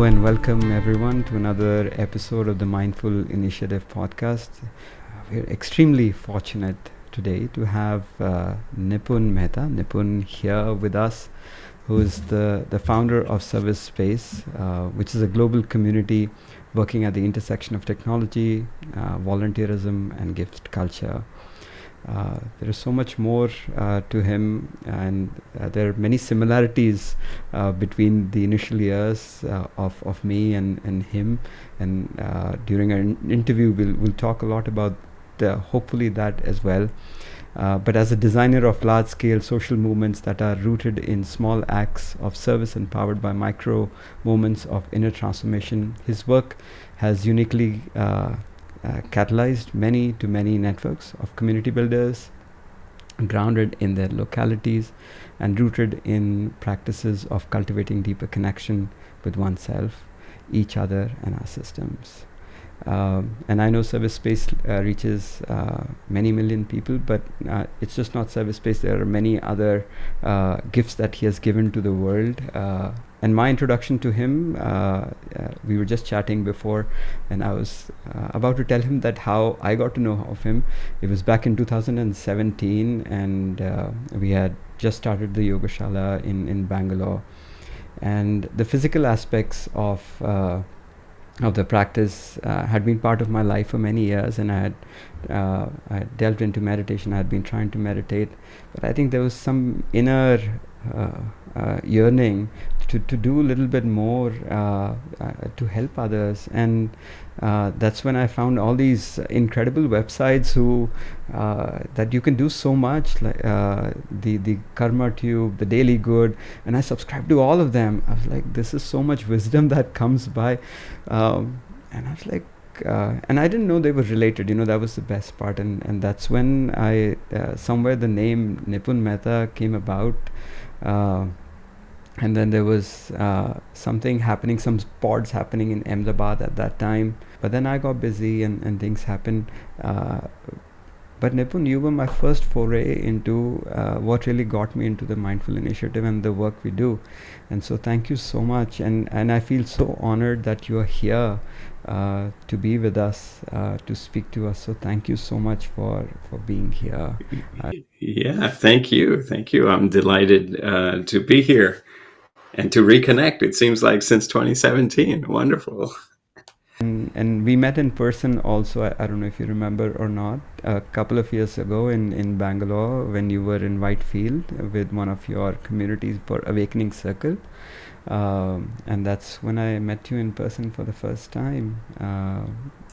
Hello and welcome everyone to another episode of the Mindful Initiative podcast. We're extremely fortunate today to have Nipun Mehta, Nipun here with us, who is the founder of ServiceSpace, which is a global community working at the intersection of technology, volunteerism, and gift culture. There is so much more to him, and there are many similarities between the initial years of me and him. And during our interview, we'll talk a lot about hopefully that as well. But as a designer of large-scale social movements that are rooted in small acts of service and powered by micro moments of inner transformation, his work has uniquely catalyzed many networks of community builders grounded in their localities and rooted in practices of cultivating deeper connection with oneself, each other, and our systems. And I know ServiceSpace reaches many million people, but it's just not ServiceSpace. There are many other gifts that he has given to the world. And my introduction to him, we were just chatting before, and I was about to tell him that how I got to know of him. It was back in 2017, and we had just started the Yoga Shala in Bangalore. And the physical aspects of the practice had been part of my life for many years, and I had delved into meditation. I had been trying to meditate, but I think there was some inner yearning to do a little bit more to help others, and that's when I found all these incredible websites who that you can do so much, like the Karma Tube, the Daily Good, and I subscribed to all of them. I was like, this is so much wisdom that comes by, and I was like, and I didn't know they were related. That was the best part, and that's when I somewhere the name Nipun Mehta came about. And then there was something happening, some pods happening in Ahmedabad at that time. But then I got busy and things happened. But Nipun, you were my first foray into what really got me into the Mindful Initiative and the work we do. And so thank you so much. And I feel so honored that you are here to be with us, to speak to us. So thank you so much for being here. Yeah, thank you. Thank you. I'm delighted to be here and to reconnect. It seems like since 2017. Wonderful. And we met in person also. I don't know if you remember or not, a couple of years ago in Bangalore when you were in Whitefield with one of your communities for Awakening Circle. And that's when I met you in person for the first time.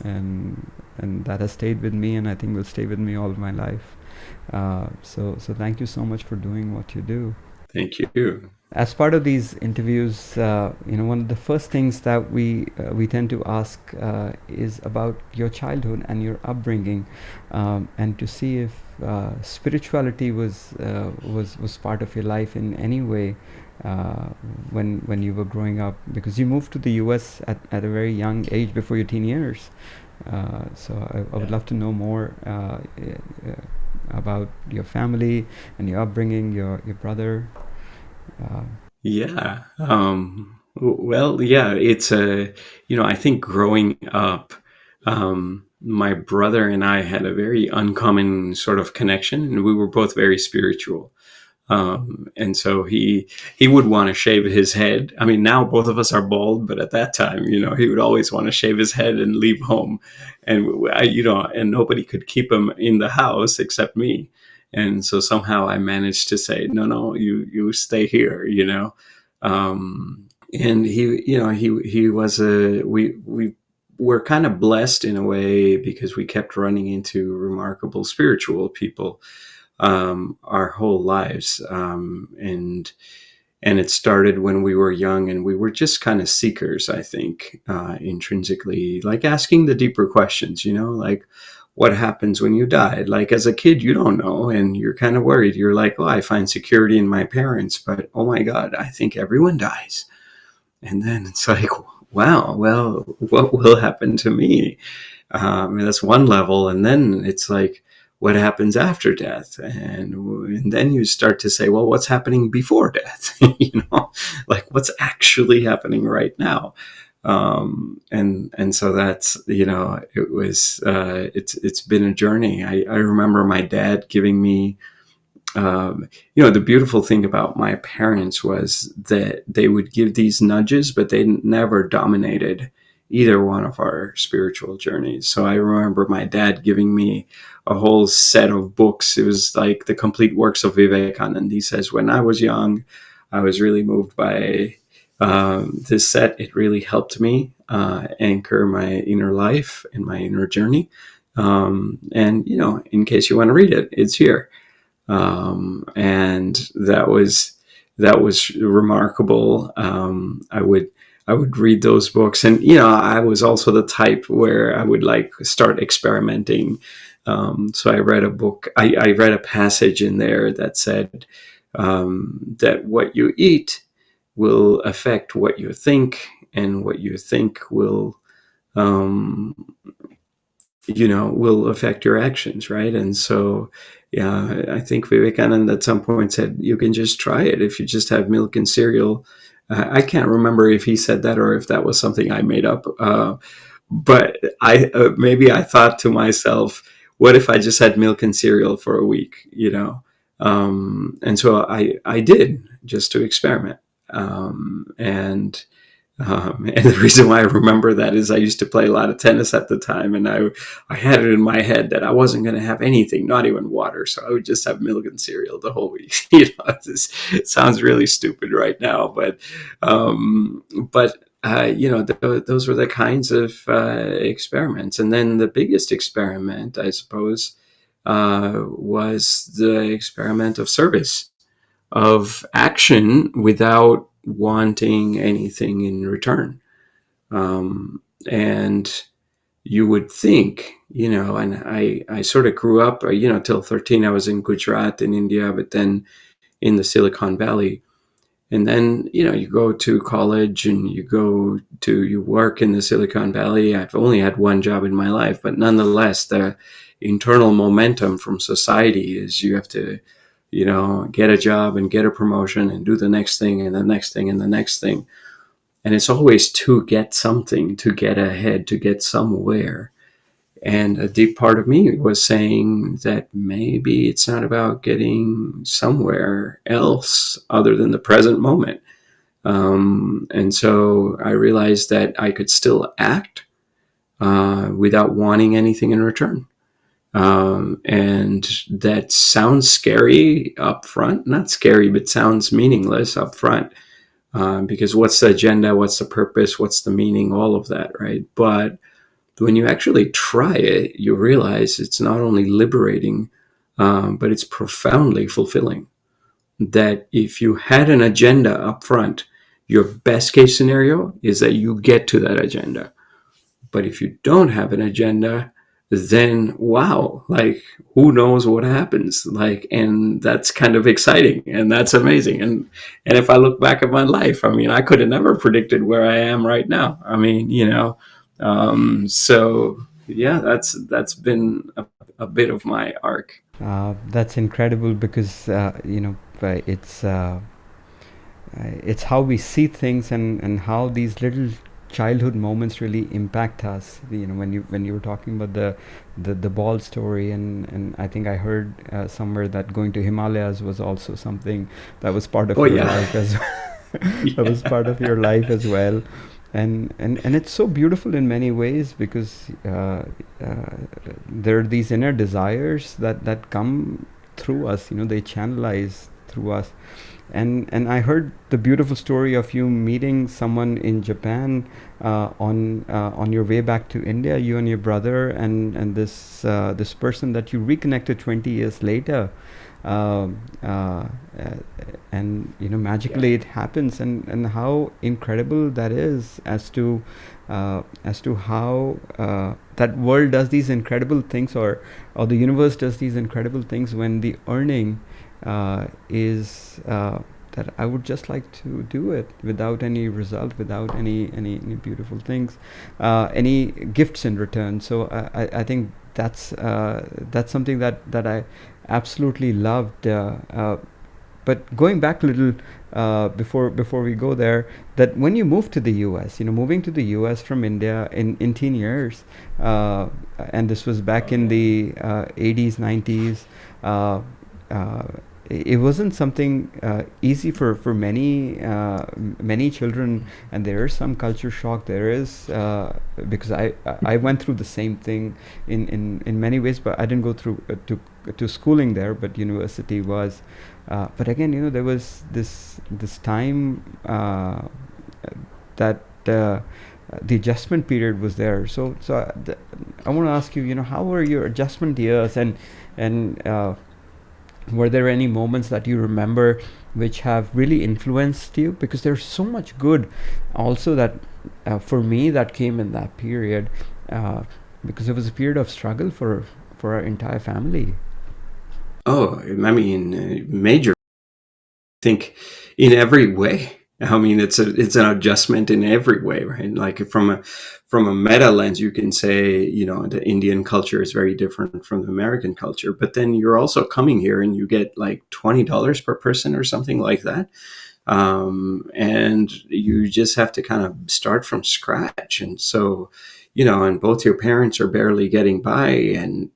And that has stayed with me, and I think will stay with me all my life. So thank you so much for doing what you do. Thank you. As part of these interviews, one of the first things that we tend to ask is about your childhood and your upbringing, and to see if spirituality was part of your life in any way when you were growing up, because you moved to the U.S. at a very young age, before your teen years. So I would love to know more about your family and your upbringing, your brother. Yeah. Well, yeah, it's I think growing up, my brother and I had a very uncommon sort of connection, and we were both very spiritual. And so he would want to shave his head. I mean, now both of us are bald, but at that time, he would always want to shave his head and leave home, and and nobody could keep him in the house except me. And so somehow I managed to say, no, you stay here, and he was we were kind of blessed in a way because we kept running into remarkable spiritual people our whole lives, and it started when we were young, and we were just kind of seekers, I think, intrinsically, like asking the deeper questions, like what happens when you die? Like as a kid, you don't know, and you're kind of worried. You're like, oh, I find security in my parents, but oh my God, I think everyone dies. And then it's like, wow, well, what will happen to me? That's one level. And then it's like, what happens after death, and then you start to say, well, what's happening before death? Like what's actually happening right now. And so that's, it was, it's been a journey. I remember my dad giving me, the beautiful thing about my parents was that they would give these nudges, but they never dominated either one of our spiritual journeys. So I remember my dad giving me a whole set of books. It was like the complete works of Vivekananda. He says, when I was young, I was really moved by this set. It really helped me anchor my inner life and my inner journey. And, in case you want to read it, it's here. And that was remarkable. I would read those books, and I was also the type where I would like start experimenting. So I read a book. I read a passage in there that said that what you eat will affect what you think, and what you think will will affect your actions, right? And so, yeah, I think Vivekananda at some point said, you can just try it if you just have milk and cereal. I can't remember if he said that or if that was something I made up. But maybe I thought to myself, what if I just had milk and cereal for a week, and so I did, just to experiment. And the reason why I remember that is I used to play a lot of tennis at the time, and I had it in my head that I wasn't going to have anything, not even water. So I would just have milk and cereal the whole week. It sounds really stupid right now, but those were the kinds of experiments. And then the biggest experiment, I suppose, was the experiment of service, of action without wanting anything in return. And you would think, and I sort of grew up, till 13, I was in Gujarat in India, but then in the Silicon Valley. And then, you go to college and you work in the Silicon Valley. I've only had one job in my life, but nonetheless, the internal momentum from society is you have to, get a job and get a promotion and do the next thing and the next thing and the next thing. And it's always to get something, to get ahead, to get somewhere. And a deep part of me was saying that maybe it's not about getting somewhere else other than the present moment. And so I realized that I could still act without wanting anything in return. And that sounds scary up front. Not scary, but sounds meaningless up front. Because what's the agenda? What's the purpose? What's the meaning? All of that, right? But when you actually try it, you realize it's not only liberating, but it's profoundly fulfilling. That if you had an agenda up front, your best case scenario is that you get to that agenda. But if you don't have an agenda, then wow, like who knows what happens, and that's kind of exciting, and that's amazing. And if I look back at my life, I could have never predicted where I am right now. So yeah, that's been a bit of my arc. That's incredible because it's how we see things, and how these little childhood moments really impact us. When you were talking about the ball story, and I think I heard somewhere that going to Himalayas was also something that was part of your life as well. That was part of your life as well. And it's so beautiful in many ways, because there are these inner desires that come through us. They channelize through us. And I heard the beautiful story of you meeting someone in Japan on your way back to India, you and your brother, and this person that you reconnected 20 years later. And magically it happens, and how incredible that is, as to how that world does these incredible things, or the universe does these incredible things, when the earning is that I would just like to do it without any result, without any beautiful things, any gifts in return. So I think that's something that I absolutely loved. But going back a little, before we go there, that when you moved to the U.S., moving to the U.S. from India in teen years, and this was back in the 80s, 90s. Uh, uh, it wasn't something easy for many children, and there is some culture shock. There is, because I went through the same thing in many ways, but I didn't go through to schooling there, but university was. But again, there was this time that the adjustment period was there. So I want to ask you, how were your adjustment years, and were there any moments that you remember which have really influenced you? Because there's so much good also that for me that came in that period, because it was a period of struggle for our entire family. Oh, I mean, major. I think in every way. I mean, it's an adjustment in every way, right? Like from a meta lens, you can say, the Indian culture is very different from the American culture. But then you're also coming here and you get like $20 per person or something like that. And you just have to kind of start from scratch. And so, and both your parents are barely getting by, and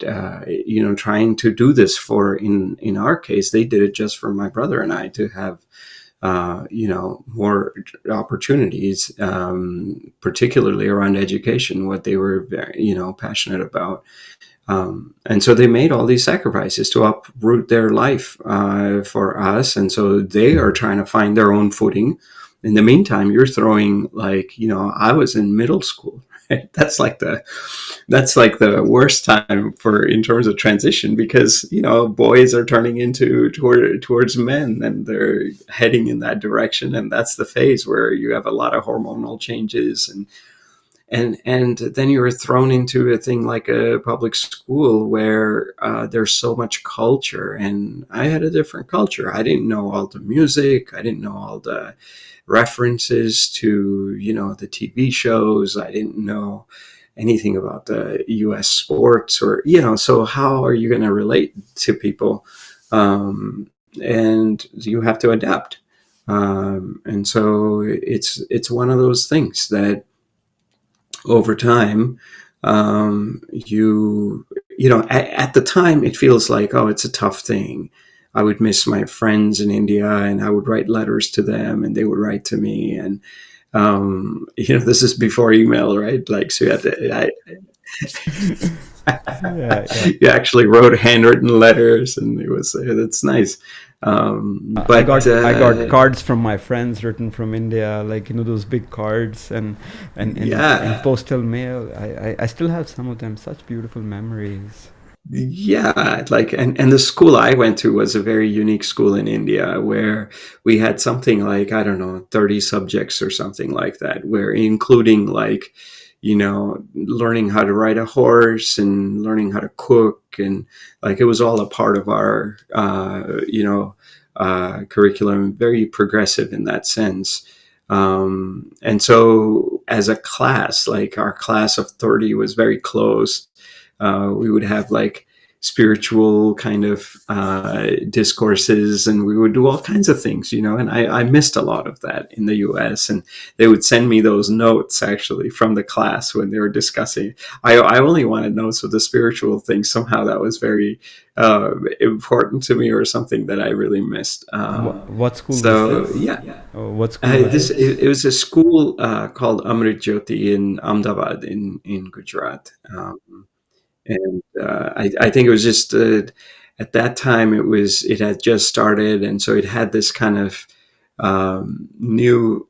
trying to do this in our case, they did it just for my brother and I to have more opportunities, particularly around education, what they were very, passionate about. And so they made all these sacrifices to uproot their life for us. And so they are trying to find their own footing. In the meantime, you're throwing, like, I was in middle school. Right? That's like the worst time in terms of transition, because boys are turning towards men, and they're heading in that direction, and that's the phase where you have a lot of hormonal changes, and then you're thrown into a thing like a public school where there's so much culture, and I had a different culture. I didn't know all the music. I didn't know all the references to the TV shows. I didn't know anything about the U.S. sports, or so how are you going to relate to people? And you have to adapt. And so it's one of those things that over time, at the time it feels like, oh, it's a tough thing. I would miss my friends in India, and I would write letters to them, and they would write to me. And this is before email, right? Like, so you had to, Yeah, yeah. you actually wrote handwritten letters, and it's nice. I But got I got cards from my friends written from India, like those big cards, and yeah, postal mail. I still have some of them. Such beautiful memories. yeah, like, and the school I went to was a very unique school in India, where we had something like, I don't know, 30 subjects or something like that, where including, like, learning how to ride a horse and learning how to cook, and like it was all a part of our curriculum, very progressive in that sense. And so as a class, like our class of 30 was very close. We would have like spiritual kind of discourses, and we would do all kinds of things, and I missed a lot of that in the US. And they would send me those notes actually from the class when they were discussing. I only wanted notes of the spiritual things. Somehow that was very important to me, or something that I really missed. What school was So this? yeah, Oh, what school was this this? it was a school called Amrit Jyoti in Ahmedabad in Gujarat. And I think it was just at that time it had just started, and so it had this kind of new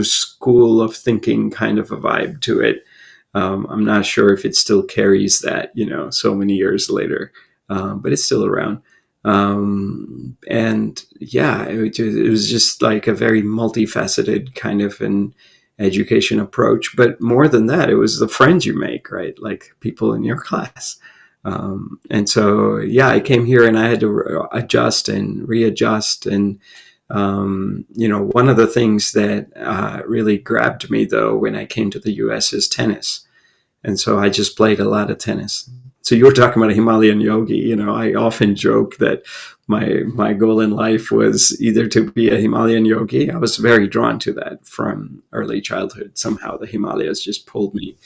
school of thinking kind of a vibe to it. I'm not sure if it still carries that, so many years later, but it's still around. And yeah, it was just like a very multifaceted kind of an education approach. But more than that, it was the friends you make, right? Like people in your class. And so, yeah, I came here and I had to adjust and readjust. And, one of the things that really grabbed me, though, when I came to the US is tennis. And so I just played a lot of tennis. So you were talking about a Himalayan yogi. I often joke that my goal in life was either to be a Himalayan yogi. I was very drawn to that from early childhood. Somehow the Himalayas just pulled me.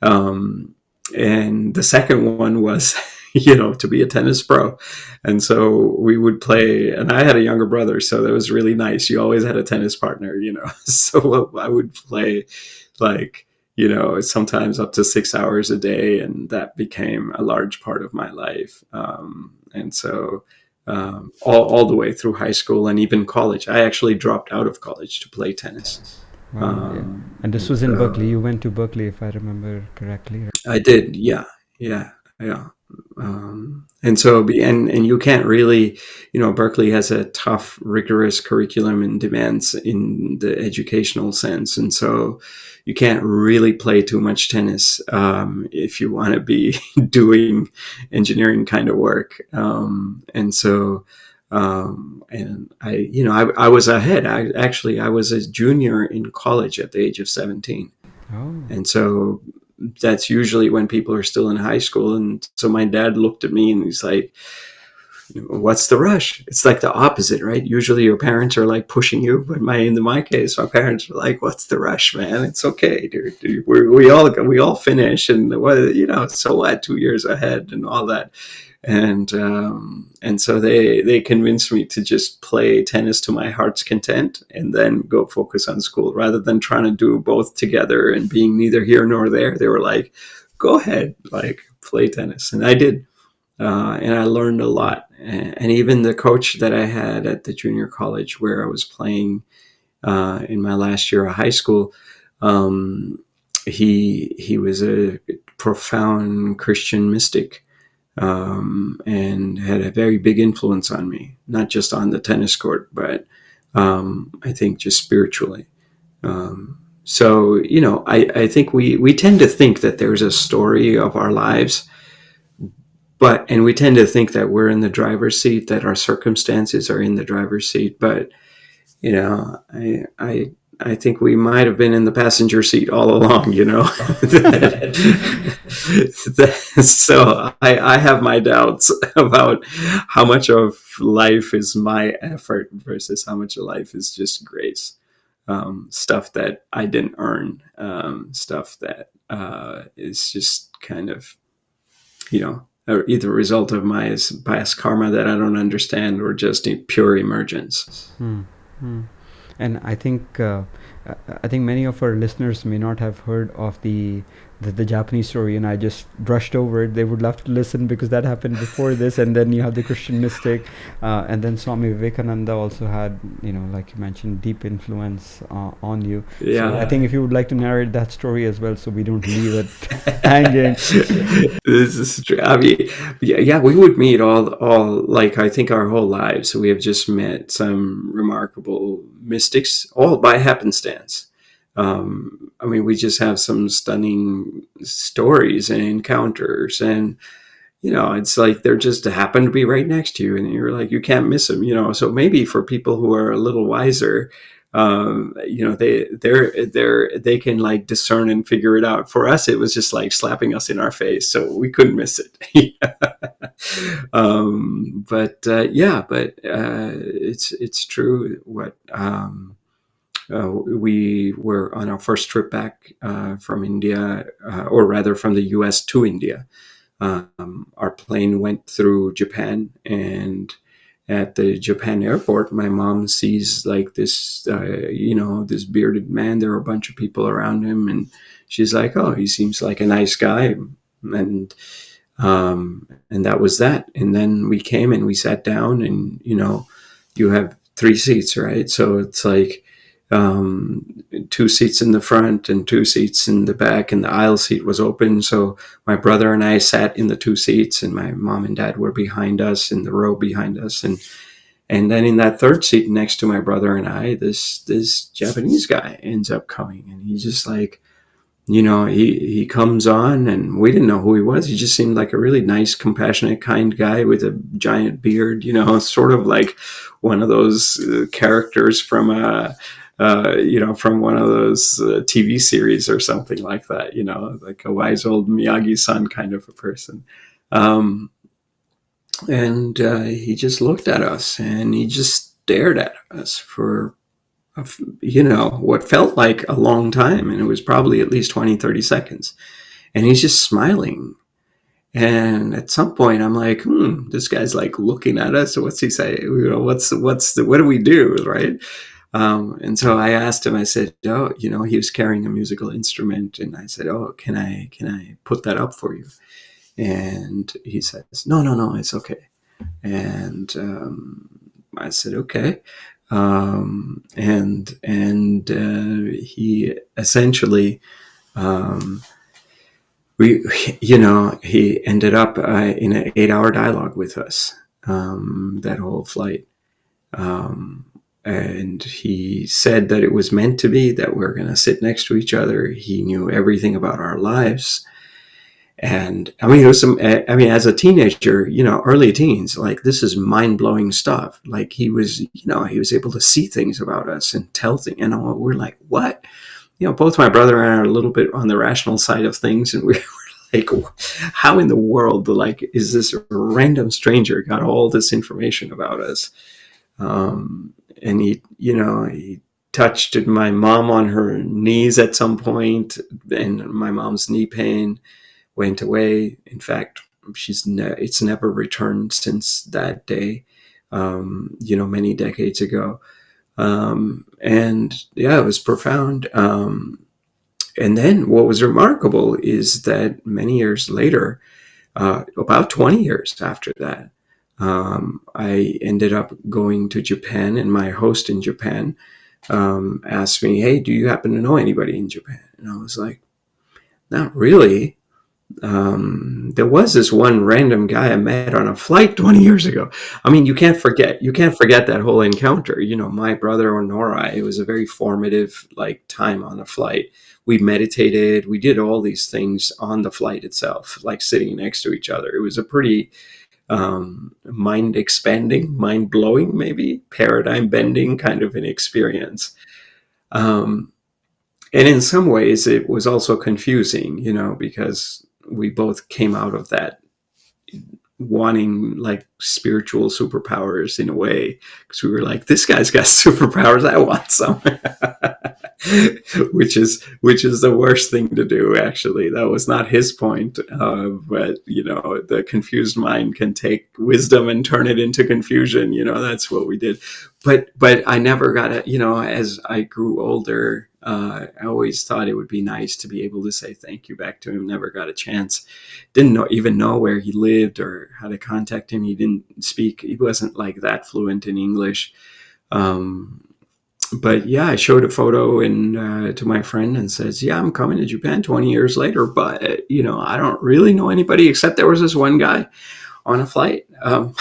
Um, and the second one was, to be a tennis pro. And so we would play, and I had a younger brother, so that was really nice. You always had a tennis partner. So I would play like, sometimes up to 6 hours a day, and that became a large part of my life. And so all the way through high school and even college. I actually dropped out of college to play tennis. Wow, yeah. And this was in Berkeley. You went to Berkeley, if I remember correctly. Right? I did, yeah. And so, and you can't really, Berkeley has a tough, rigorous curriculum and demands in the educational sense, and so you can't really play too much tennis if you want to be doing engineering kind of work. And so, and I was ahead. I was a junior in college at the age of 17. Oh. And so that's usually when people are still in high school. And so my dad looked at me and he's like, what's the rush? It's like the opposite, right? Usually your parents are like pushing you, but in my case, my parents are like, what's the rush, man? It's okay, dude. We all finish, and so what? 2 years ahead and all that. And so they convinced me to just play tennis to my heart's content and then go focus on school rather than trying to do both together and being neither here nor there. They were like, go ahead, like play tennis. And I did. And I learned a lot. And even the coach that I had at the junior college where I was playing in my last year of high school, he was a profound Christian mystic. And had a very big influence on me, not just on the tennis court, but I think just spiritually. So, I think we tend to think that there's a story of our lives, and we tend to think that we're in the driver's seat, that our circumstances are in the driver's seat. But, I think we might have been in the passenger seat all along, So I have my doubts about how much of life is my effort versus how much of life is just grace. Stuff that I didn't earn, stuff that is just kind of, either a result of my past karma that I don't understand or just pure emergence. And I think many of our listeners may not have heard of the Japanese story, and I just brushed over it. They would love to listen because that happened before this. And then you have the Christian mystic, and then Swami Vivekananda also had, like you mentioned, deep influence on you. Yeah. So I think if you would like to narrate that story as well, so we don't leave it hanging. This is true. I mean, yeah, we would meet all like I think our whole lives. So we have just met some remarkable mystics, all by happenstance. We just have some stunning stories and encounters, and it's like they're just happen to be right next to you, and you're like, you can't miss them. So maybe for people who are a little wiser, they can like discern and figure it out. For us, it was just like slapping us in our face, so we couldn't miss it. It's true what. We were on our first trip back from India, or rather from the US to India. Our plane went through Japan, and at the Japan airport, my mom sees like this, this bearded man. There are a bunch of people around him, and she's like, "Oh, he seems like a nice guy," and that was that. And then we came and we sat down, and you have 3 seats, right? So it's like 2 seats in the front and 2 seats in the back, and the aisle seat was open. So my brother and I sat in the 2 seats, and my mom and dad were behind us in the row behind us. And then in that 3rd seat next to my brother and I, this Japanese guy ends up coming, and he's just like, he comes on, and we didn't know who he was. He just seemed like a really nice, compassionate, kind guy with a giant beard, sort of like one of those characters from from one of those TV series or something like that, like a wise old Miyagi-san kind of a person. And he just looked at us, and he just stared at us for, what felt like a long time. And it was probably at least 20, 30 seconds. And he's just smiling. And at some point, I'm like, this guy's like looking at us. What's he say? What do we do, right? And so I asked him. I said, "Oh, he was carrying a musical instrument," and I said, "Oh, can I put that up for you?" And he says, "No, no, no, it's okay." And I said, "Okay." And he essentially. He ended up in an 8-hour dialogue with us that whole flight. And he said that it was meant to be, that we're going to sit next to each other. He knew everything about our lives. And it was as a teenager, early teens, like, this is mind blowing stuff. Like, he was able to see things about us and tell things. And we're like, what? Both my brother and I are a little bit on the rational side of things. And we're like, how in the world, is this random stranger got all this information about us? And he touched my mom on her knees at some point, and my mom's knee pain went away. In fact, it's never returned since that day, many decades ago. And yeah, it was profound. And then what was remarkable is that many years later, about 20 years after that, I ended up going to Japan, and my host in Japan asked me, "Hey, do you happen to know anybody in Japan?" And I was like, "Not really." There was this one random guy I met on a flight 20 years ago. You can't forget that whole encounter. My brother and Nora, it was a very formative time on the flight. We meditated, we did all these things on the flight itself, like sitting next to each other. It was a pretty mind expanding, mind blowing, maybe paradigm bending kind of an experience. And in some ways it was also confusing, because we both came out of that wanting spiritual superpowers in a way, because we were like, this guy's got superpowers, I want some. which is the worst thing to do, actually. That was not his point, but the confused mind can take wisdom and turn it into confusion. That's what we did. But I never got it. As I grew older, I always thought it would be nice to be able to say thank you back to him. Never got a chance. Didn't even know where he lived or how to contact him. He didn't speak. He wasn't that fluent in English. But yeah, I showed a photo to my friend and says, "Yeah, I'm coming to Japan 20 years later, but I don't really know anybody, except there was this one guy on a flight." And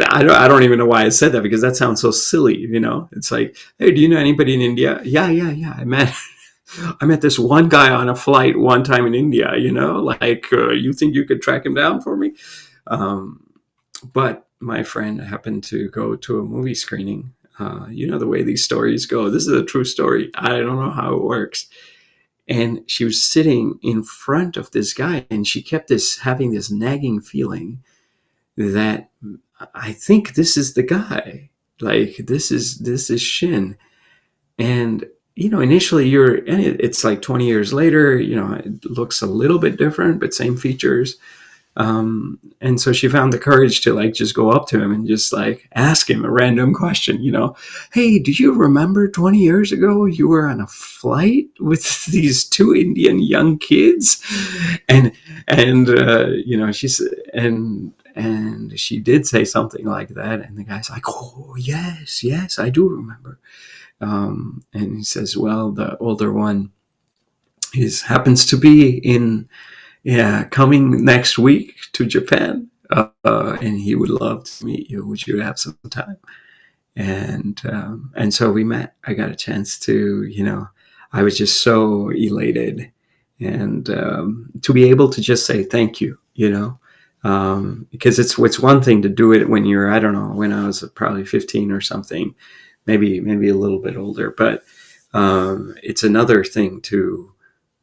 I don't even know why I said that, because that sounds so silly. It's like, "Hey, do you know anybody in India?" Yeah. I met this one guy on a flight one time in India. You think you could track him down for me? But my friend happened to go to a movie screening. The way these stories go. This is a true story. I don't know how it works. And she was sitting in front of this guy, and she kept having this nagging feeling that I think this is the guy. This is Shin. And initially it's 20 years later. It looks a little bit different, but same features. And so she found the courage to just go up to him and just ask him a random question, "Hey, do you remember 20 years ago you were on a flight with these two Indian young kids?" And she said, and she did say something like that. And the guy's like, "Oh, yes, I do remember." And he says, "Well, the older one happens to be coming next week to Japan, and he would love to meet you. Would you have some time?" And so we met. I got a chance to, I was just so elated, and to be able to just say thank you, Because it's one thing to do it when you're, I don't know, when I was probably 15 or something, maybe a little bit older, but it's another thing to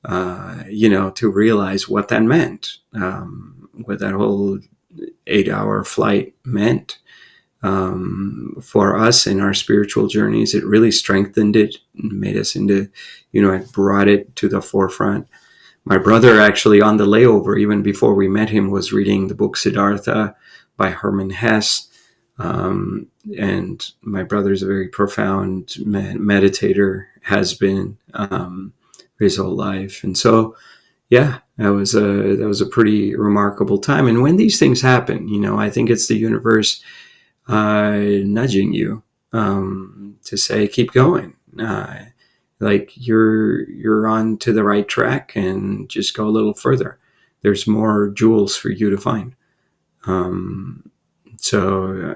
to realize what that meant, what that whole 8-hour flight meant for us in our spiritual journeys. It really strengthened it, made us into, it brought it to the forefront. My brother, actually, on the layover, even before we met him, was reading the book Siddhartha by Hermann Hesse. And my brother's a very profound meditator, has been his whole life. And so, yeah, that was a pretty remarkable time. And when these things happen, I think it's the universe nudging you to say, keep going. Like you're on to the right track, and just go a little further. There's more jewels for you to find. So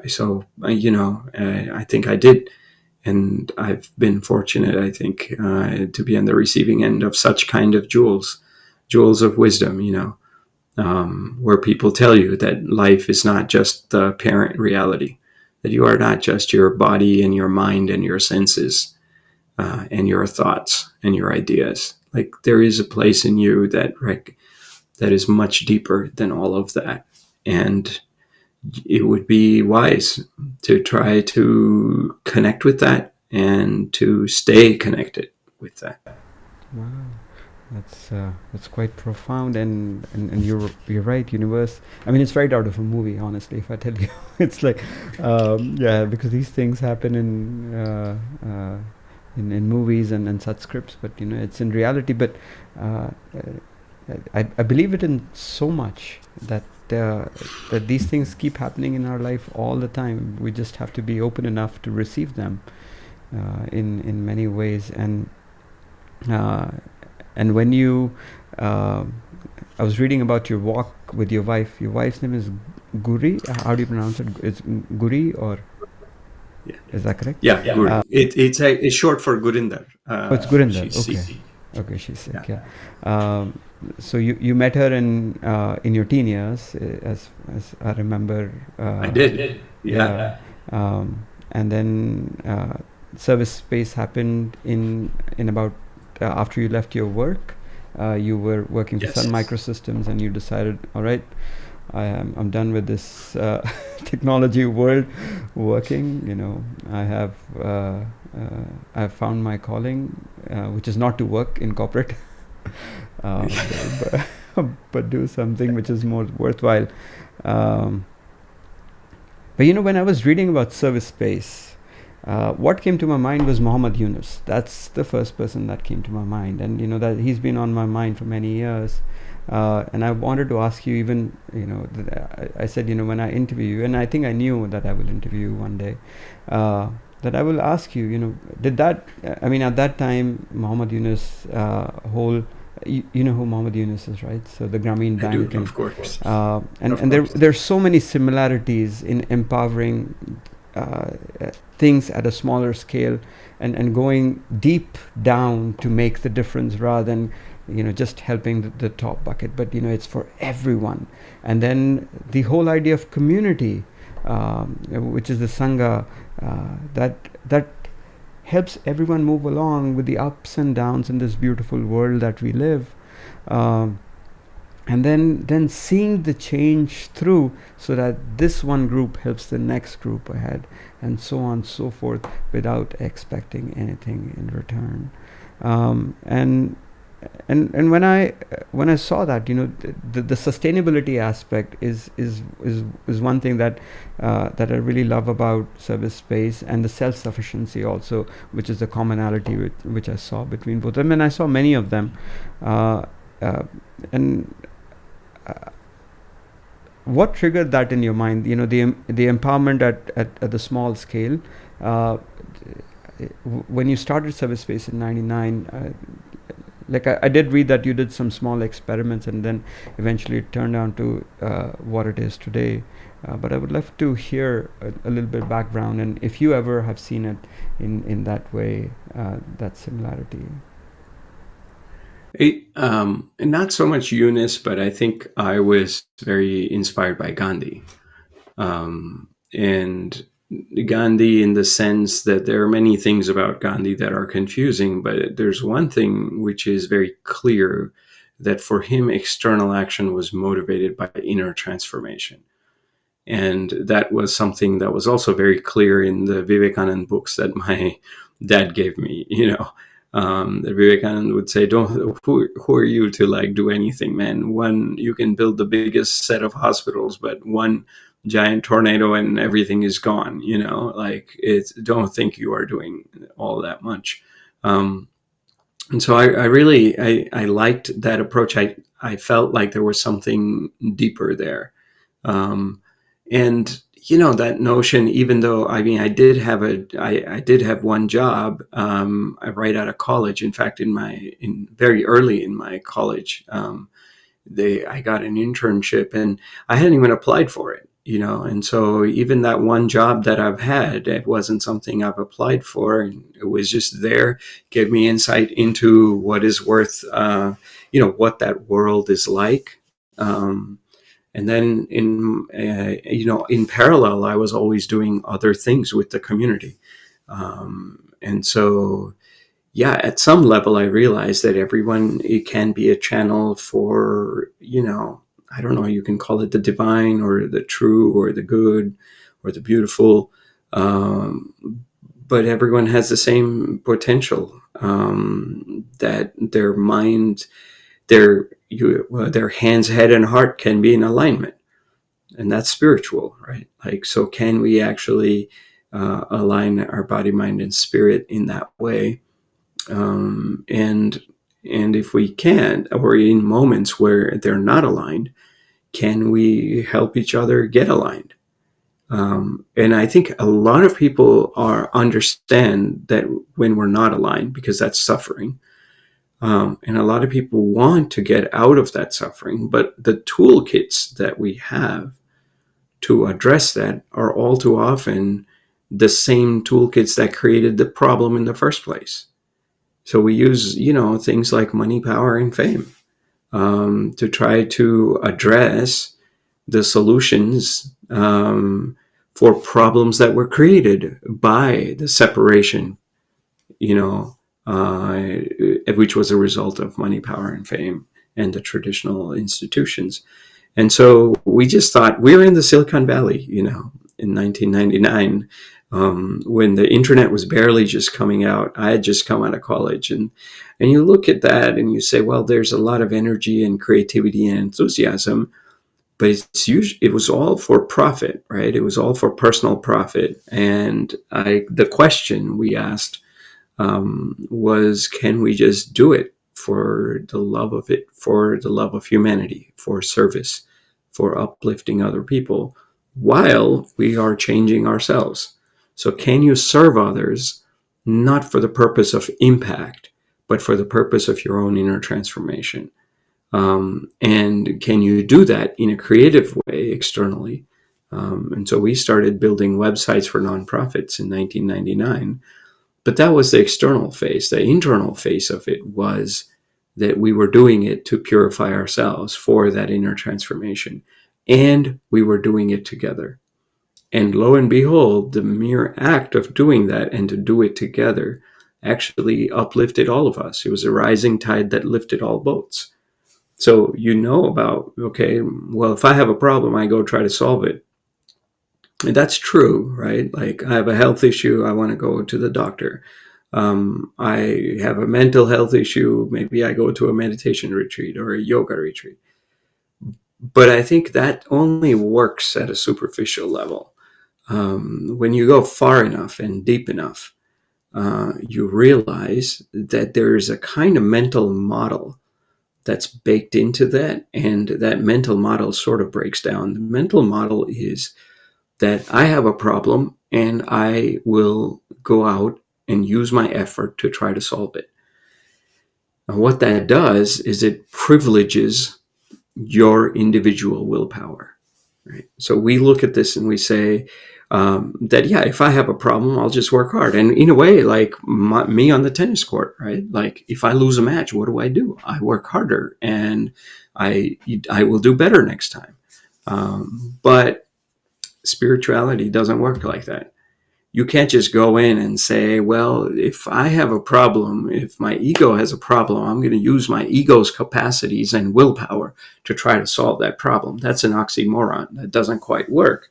I think I did, and I've been fortunate, I think, to be on the receiving end of such kind of jewels of wisdom. Where people tell you that life is not just the apparent reality, that you are not just your body and your mind and your senses, and your thoughts and your ideas. Like, there is a place in you that is much deeper than all of that. And it would be wise to try to connect with that and to stay connected with that. Wow, that's quite profound, and you're right. Universe. I mean, it's right out of a movie. Honestly, if I tell you, it's like, yeah, because these things happen in movies and such scripts, but it's in reality. But I believe it in so much that that these things keep happening in our life all the time. We just have to be open enough to receive them in many ways. And when you, I was reading about your walk with your wife. Your wife's name is Guri. How do you pronounce it? It's Guri, or Yeah. Is that correct? Yeah, Guri. It's short for Gurinder. Oh, it's Gurinder. She's Okay. Sikh. Okay, she's sick. Yeah. So you met her in your teen years, as I remember. I did. Yeah. And then ServiceSpace happened in about after you left your work. You were working for Yes. Sun Microsystems, and you decided, all right, I'm done with this technology world working. I've found my calling, which is not to work in corporate, but do something which is more worthwhile. But when I was reading about ServiceSpace, what came to my mind was Muhammad Yunus. That's the first person that came to my mind, and that he's been on my mind for many years. And I wanted to ask you, even I said, when I interview you, and I think I knew that I will interview you one day, that I will ask you, did that? I mean, at that time, Muhammad Yunus whole. You know who Muhammad Yunus is, right? So the Grameen I Bank, do, of course. and there's so many similarities in empowering things at a smaller scale, and going deep down to make the difference, rather than just helping the top bucket. But it's for everyone. And then the whole idea of community, which is the Sangha, that helps everyone move along with the ups and downs in this beautiful world that we live. And then seeing the change through, so that this one group helps the next group ahead, and so on and so forth, without expecting anything in return. And when I saw that, the sustainability aspect is one thing that I really love about ServiceSpace, and the self-sufficiency also, which is the commonality which I saw between both of them, and I saw many of them. And what triggered that in your mind? The empowerment at the small scale. When you started ServiceSpace in '99. Like I did read that you did some small experiments, and then eventually it turned out to what it is today. But I would love to hear a little bit background, and if you ever have seen it in that way, that similarity. Not so much Eunice, but I think I was very inspired by Gandhi. And Gandhi, in the sense that there are many things about Gandhi that are confusing, but there's one thing which is very clear, that for him, external action was motivated by inner transformation. And that was something that was also very clear in the Vivekanand books that my dad gave me. The Vivekanand would say, "Don't who are you to like do anything, man? One, you can build the biggest set of hospitals, but one giant tornado and everything is gone. Like it's don't think you are doing all that much." And so I really I liked that approach. I felt like there was something deeper there. Um, and that notion, even though I mean I did have one job right out of college. In fact, in very early in my college, I got an internship, and I hadn't even applied for it. And so even that one job that I've had, it wasn't something I've applied for, and it was just there, gave me insight into what is worth, what that world is like. And then in parallel, I was always doing other things with the community. And so, yeah, at some level, I realized that everyone, it can be a channel for, I don't know, you can call it the divine or the true or the good or the beautiful. Um, but everyone has the same potential, that their mind, their hands, head, and heart can be in alignment, and that's spiritual, right? Like, so can we actually align our body, mind, and spirit in that way? And if we can't, or in moments where they're not aligned, can we help each other get aligned? And I think a lot of people understand that when we're not aligned, because that's suffering. And a lot of people want to get out of that suffering, but the toolkits that we have to address that are all too often the same toolkits that created the problem in the first place. So we use, things like money, power, and fame to try to address the solutions for problems that were created by the separation, you know, uh, which was a result of money, power, and fame and the traditional institutions. And so we just thought, we're in the Silicon Valley, in 1999, when the internet was barely just coming out. I had just come out of college, and you look at that and you say, well, there's a lot of energy and creativity and enthusiasm, but it was all for profit, right? It was all for personal profit. And the question we asked was, can we just do it for the love of it, for the love of humanity, for service, for uplifting other people, while we are changing ourselves? So can you serve others not for the purpose of impact, but for the purpose of your own inner transformation? And can you do that in a creative way externally? And so we started building websites for nonprofits in 1999. But that was the external face. The internal face of it was that we were doing it to purify ourselves for that inner transformation. And we were doing it together. And lo and behold, the mere act of doing that and to do it together actually uplifted all of us. It was a rising tide that lifted all boats. So about, okay, well, if I have a problem, I go try to solve it. And that's true, right? Like, I have a health issue, I want to go to the doctor. I have a mental health issue, maybe I go to a meditation retreat or a yoga retreat. But I think that only works at a superficial level. When you go far enough and deep enough, you realize that there is a kind of mental model that's baked into that, and that mental model sort of breaks down. The mental model is that I have a problem and I will go out and use my effort to try to solve it. And what that does is it privileges your individual willpower. Right? So we look at this and we say, that yeah, if I have a problem, I'll just work hard. And in a way, like me on the tennis court, right? Like if I lose a match, what do? I work harder, and I will do better next time. But spirituality doesn't work like that. You can't just go in and say, well, if I have a problem, if my ego has a problem, I'm going to use my ego's capacities and willpower to try to solve that problem. That's an oxymoron. That doesn't quite work.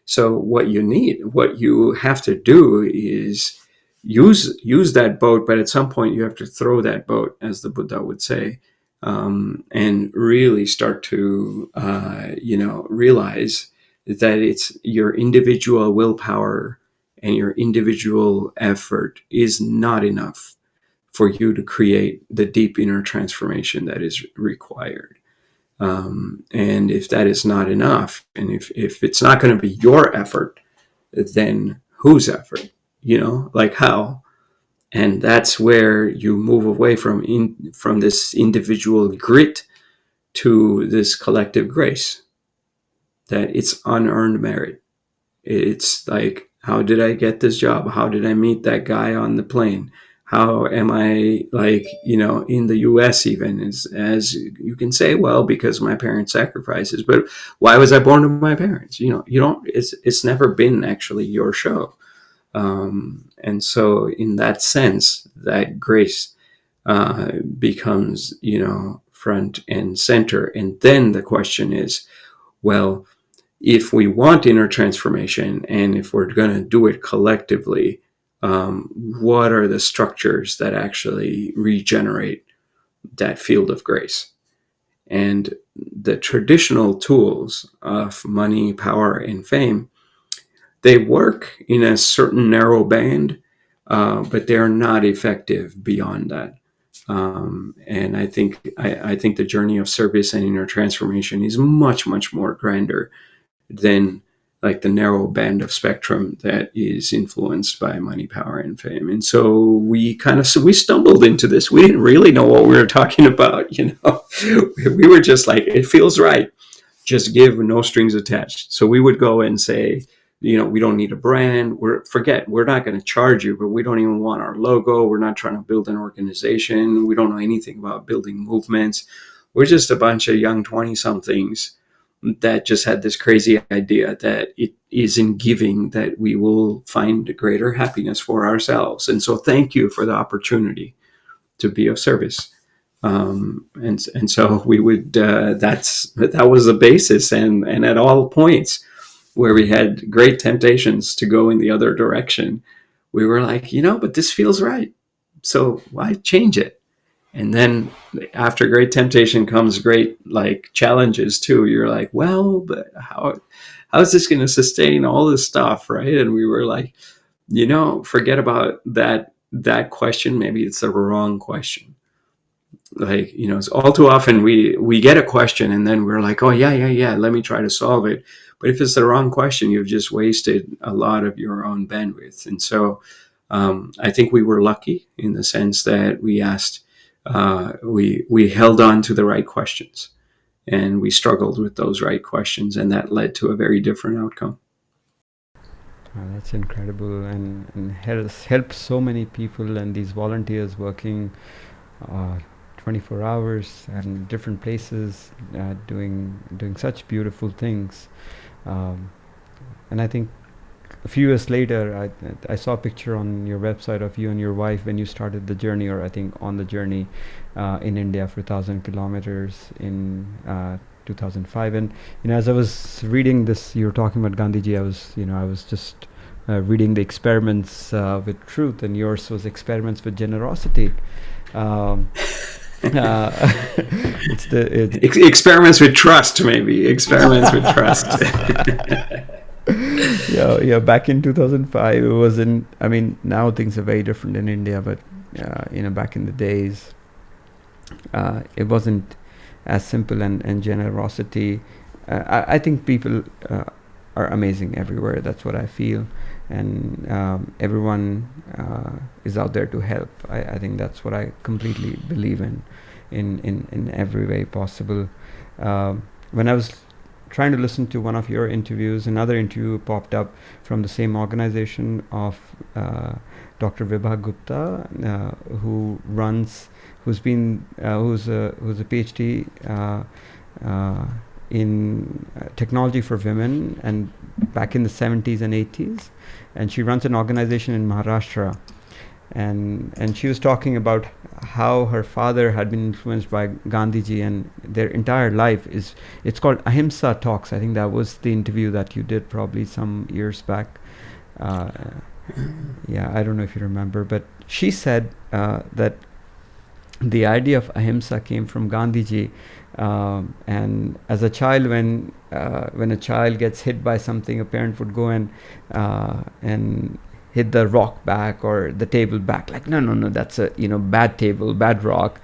So what you have to do is use that boat, but at some point you have to throw that boat, as the Buddha would say, and really start to realize that it's your individual willpower and your individual effort is not enough for you to create the deep inner transformation that is required. And if that is not enough, and if it's not going to be your effort, then whose effort? Like how? And that's where you move away from this individual grit to this collective grace, that it's unearned merit. It's like, how did I get this job? How did I meet that guy on the plane? How am I, like, in the US even, as you can say, well, because my parents' sacrifices, but why was I born to my parents? You don't, it's never been actually your show. And so in that sense, that grace becomes, front and center. And then the question is, well, if we want inner transformation and if we're going to do it collectively, what are the structures that actually regenerate that field of grace? And the traditional tools of money, power, and fame, they work in a certain narrow band, but they're not effective beyond that. And I think the journey of service and inner transformation is much, much more grander than like the narrow band of spectrum that is influenced by money, power, and fame. And so we stumbled into this. We didn't really know what we were talking about. We were just like, it feels right. Just give, no strings attached. So we would go and say, we don't need a brand. We're not going to charge you, but we don't even want our logo. We're not trying to build an organization. We don't know anything about building movements. We're just a bunch of young 20-somethings that just had this crazy idea that it is in giving that we will find greater happiness for ourselves. And so thank you for the opportunity to be of service. And so we would, that was the basis. And at all points where we had great temptations to go in the other direction, we were like, but this feels right. So why change it? And then after great temptation comes great challenges too. You're like, well, but how is this going to sustain all this stuff, right? And we were like, forget about that question. Maybe it's the wrong question. All too often we get a question and then we're like, oh yeah, let me try to solve it. But if it's the wrong question, you've just wasted a lot of your own bandwidth. And so I think we were lucky in the sense that we asked. We held on to the right questions, and we struggled with those right questions, and that led to a very different outcome. That's incredible, and has helped so many people, and these volunteers working 24 hours and different places, doing such beautiful things. And I think a few years later, I saw a picture on your website of you and your wife when you started the journey, or I think on the journey in India for 1,000 kilometers in 2005. And as I was reading this, you were talking about Gandhiji. I was just reading the experiments with truth, and yours was experiments with generosity. Experiments with trust, maybe. Experiments with trust. Yeah. Back in 2005, it wasn't. I mean, now things are very different in India, but back in the days, it wasn't as simple. And generosity. I think people are amazing everywhere. That's what I feel, and everyone is out there to help. I think that's what I completely believe in every way possible. When I was trying to listen to one of your interviews. Another interview popped up from the same organization of Dr. Vibha Gupta, who's a PhD in technology for women, and back in the 70s and 80s, and she runs an organization in Maharashtra. And she was talking about how her father had been influenced by Gandhiji, and their entire life it's called Ahimsa Talks. I think that was the interview that you did probably some years back. Yeah, I don't know if you remember, but she said that the idea of ahimsa came from Gandhiji, and as a child, when a child gets hit by something, a parent would go and hit the rock back or the table back, like no, that's a bad table, bad rock.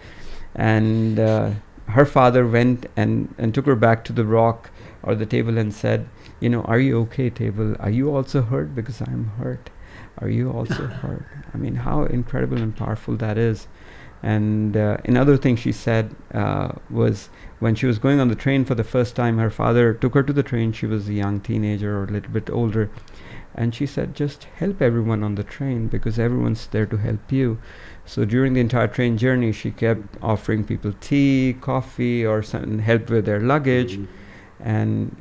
And her father went and took her back to the rock or the table and said, are you okay, table? Are you also hurt? Because I'm hurt. Are you also hurt? I mean, how incredible and powerful that is. And another thing she said was when she was going on the train for the first time, her father took her to the train. She was a young teenager or a little bit older. And she said, just help everyone on the train because everyone's there to help you. So during the entire train journey, she kept offering people tea, coffee, or some help with their luggage. And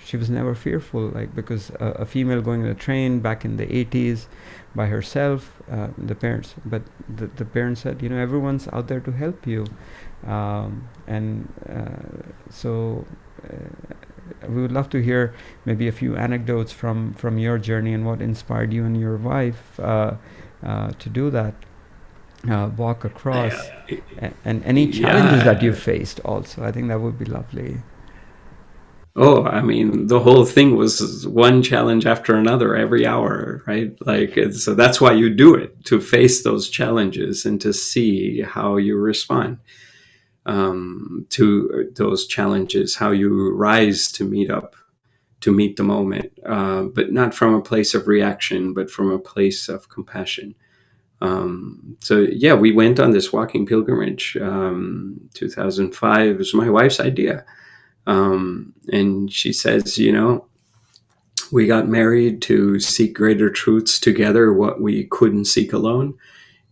she was never fearful, like, because a female going on a train back in the 80s by herself, the parents said, everyone's out there to help you. So we would love to hear maybe a few anecdotes from your journey and what inspired you and your wife to do that. Walk across, and any challenges that you faced also. I think that would be lovely. Oh, I mean, the whole thing was one challenge after another every hour, right? Like, so that's why you do it, to face those challenges and to see how you respond to those challenges, how you rise to meet the moment, but not from a place of reaction, but from a place of compassion. So yeah, we went on this walking pilgrimage. 2005, it was my wife's idea. And she says, we got married to seek greater truths together, what we couldn't seek alone.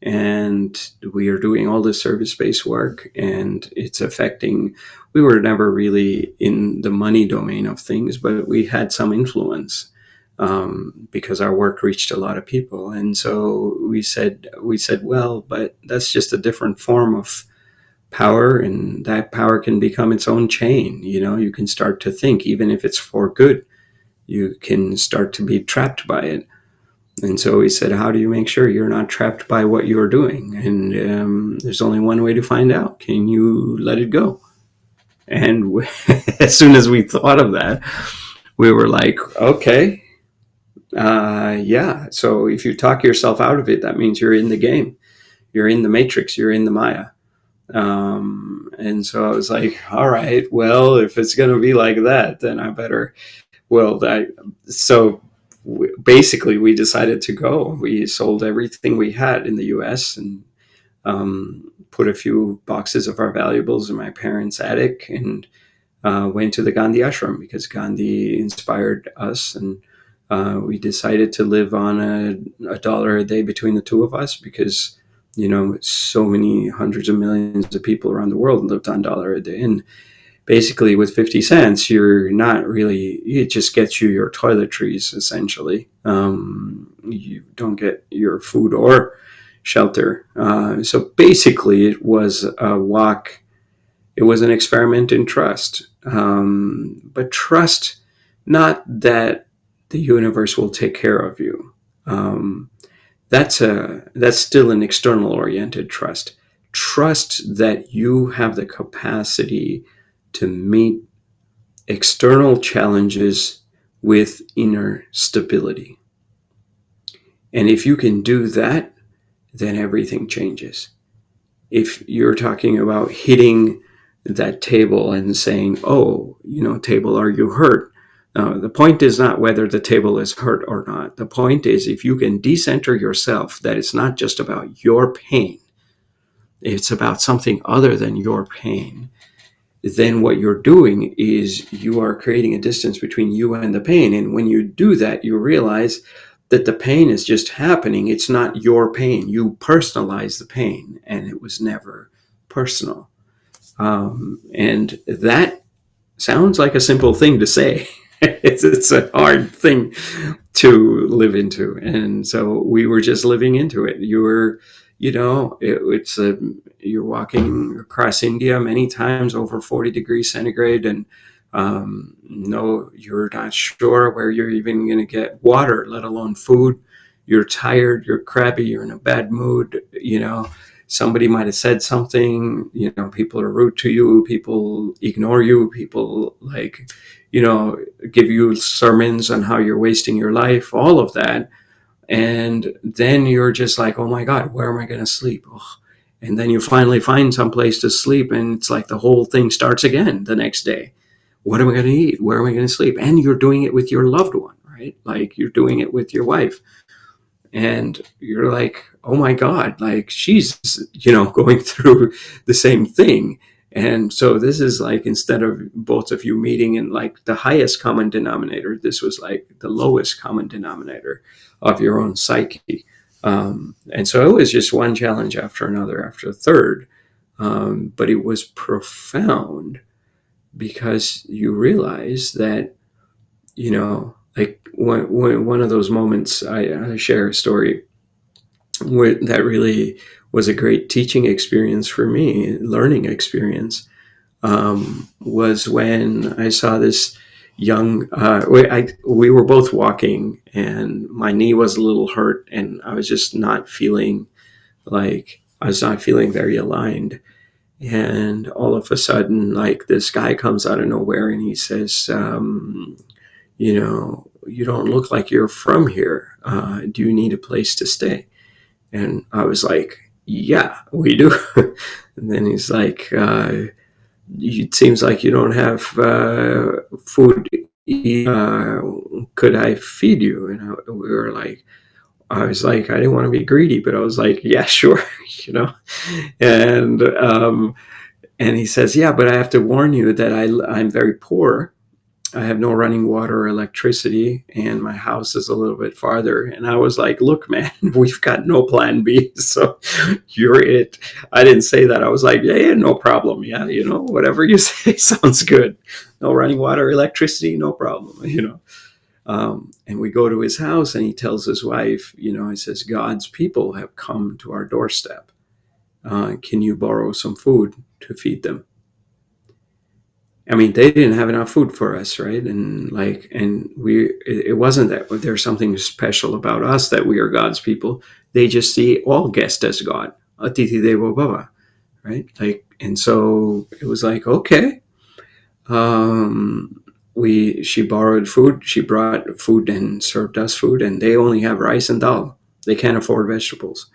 And we are doing all this service-based work, and it's affecting, we were never really in the money domain of things, but we had some influence. Because our work reached a lot of people. And so we said, well, but that's just a different form of power, and that power can become its own chain. You can start to think, even if it's for good, you can start to be trapped by it. And so we said, how do you make sure you're not trapped by what you're doing? And there's only one way to find out. Can you let it go? And as soon as we thought of that, we were like, okay, yeah. So if you talk yourself out of it, that means you're in the game. You're in the matrix. You're in the Maya. And so I was like, all right, well, if it's going to be like that, then I better, basically we decided to go. We sold everything we had in the US and put a few boxes of our valuables in my parents' attic and went to the Gandhi Ashram because Gandhi inspired us. And we decided to live on a dollar a day between the two of us because, so many hundreds of millions of people around the world lived on $1 a day. And basically with 50 cents, you're not really, it just gets you your toiletries, essentially. You don't get your food or shelter. So basically it was a walk. It was an experiment in trust. But trust, not that the universe will take care of you. That's still an external oriented trust. Trust that you have the capacity to meet external challenges with inner stability. And if you can do that, then everything changes. If you're talking about hitting that table and saying, oh, table, are you hurt? The point is not whether the table is hurt or not. The point is, if you can decenter yourself, that it's not just about your pain, it's about something other than your pain, then what you're doing is you are creating a distance between you and the pain. And when you do that, you realize that the pain is just happening. It's not your pain. You personalize the pain, and it was never personal. And that sounds like a simple thing to say. It's a hard thing to live into. And so we were just living into it. You were, you're walking across India many times over 40 degrees centigrade, and no, you're not sure where you're even going to get water, let alone food. You're tired, you're crabby, you're in a bad mood, somebody might have said something, people are rude to you, people ignore you, people give you sermons on how you're wasting your life, all of that. And then you're just like, oh my God, where am I going to sleep? Oh. And then you finally find some place to sleep, and it's like the whole thing starts again the next day. What am I going to eat? Where am I going to sleep? And you're doing it with your loved one, right? Like you're doing it with your wife. And you're like, oh my God, like she's, going through the same thing. And so this is like, instead of both of you meeting in like the highest common denominator, this was like the lowest common denominator of your own psyche. And so it was just one challenge after another, after a third. But it was profound because you realize that, like one of those moments, I share a story that really was a great teaching experience for me, learning experience, was when I saw this young, we were both walking, and my knee was a little hurt, and I was just not feeling very aligned. And all of a sudden, like this guy comes out of nowhere and he says, you don't look like you're from here. Do you need a place to stay? And I was like, yeah, we do. And then he's like, it seems like you don't have food. Could I feed you? And I was like, I didn't want to be greedy, but I was like, yeah, sure, And and he says, yeah, but I have to warn you that I'm very poor. I have no running water or electricity, and my house is a little bit farther. And I was like, look, man, we've got no plan B. So you're it. I didn't say that. I was like, yeah, no problem. Yeah, whatever you say sounds good. No running water, electricity, no problem, And we go to his house, and he tells his wife, he says, God's people have come to our doorstep. Can you borrow some food to feed them? I mean, they didn't have enough food for us, right? And it wasn't that there's something special about us that we are God's people. They just see all guests as God, Atiti Devo Bhava, right? And so it was like, okay. She borrowed food. She brought food and served us food, and they only have rice and dal. They can't afford vegetables.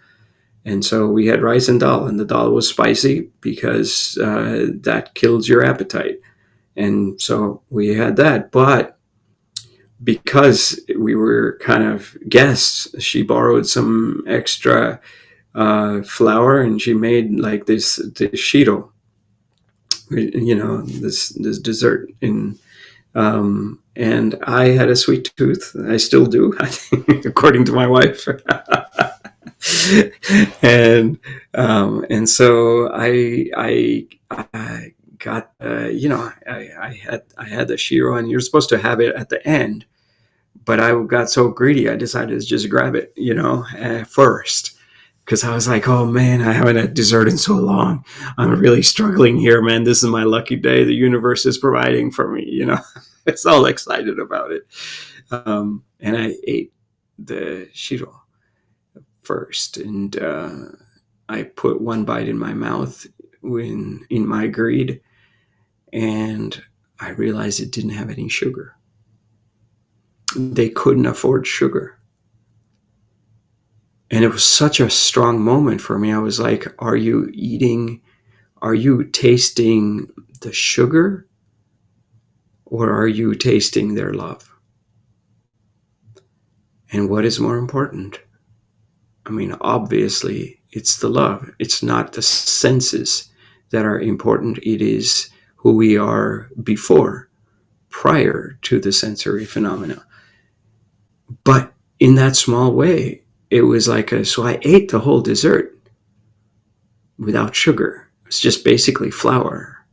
And so we had rice and dal, and the dal was spicy because that kills your appetite. And so we had that. But because we were kind of guests, she borrowed some extra flour, and she made like this shiro, this dessert. And I had a sweet tooth. I still do, I think, according to my wife. And so I got I had the shiro, and you're supposed to have it at the end, but I got so greedy I decided to just grab it first, because I was like, oh man, I haven't had dessert in so long. I'm really struggling here, man. This is my lucky day. The universe is providing for me. It's all excited about it. And I ate the shiro first, and I put one bite in my mouth in my greed, and I realized it didn't have any sugar. They couldn't afford sugar. And it was such a strong moment for me. I was like, are you tasting the sugar, or are you tasting their love? And what is more important? I mean, obviously, it's the love. It's not the senses that are important. It is who we are before, prior to the sensory phenomena. But in that small way, it was like so I ate the whole dessert without sugar. It's just basically flour.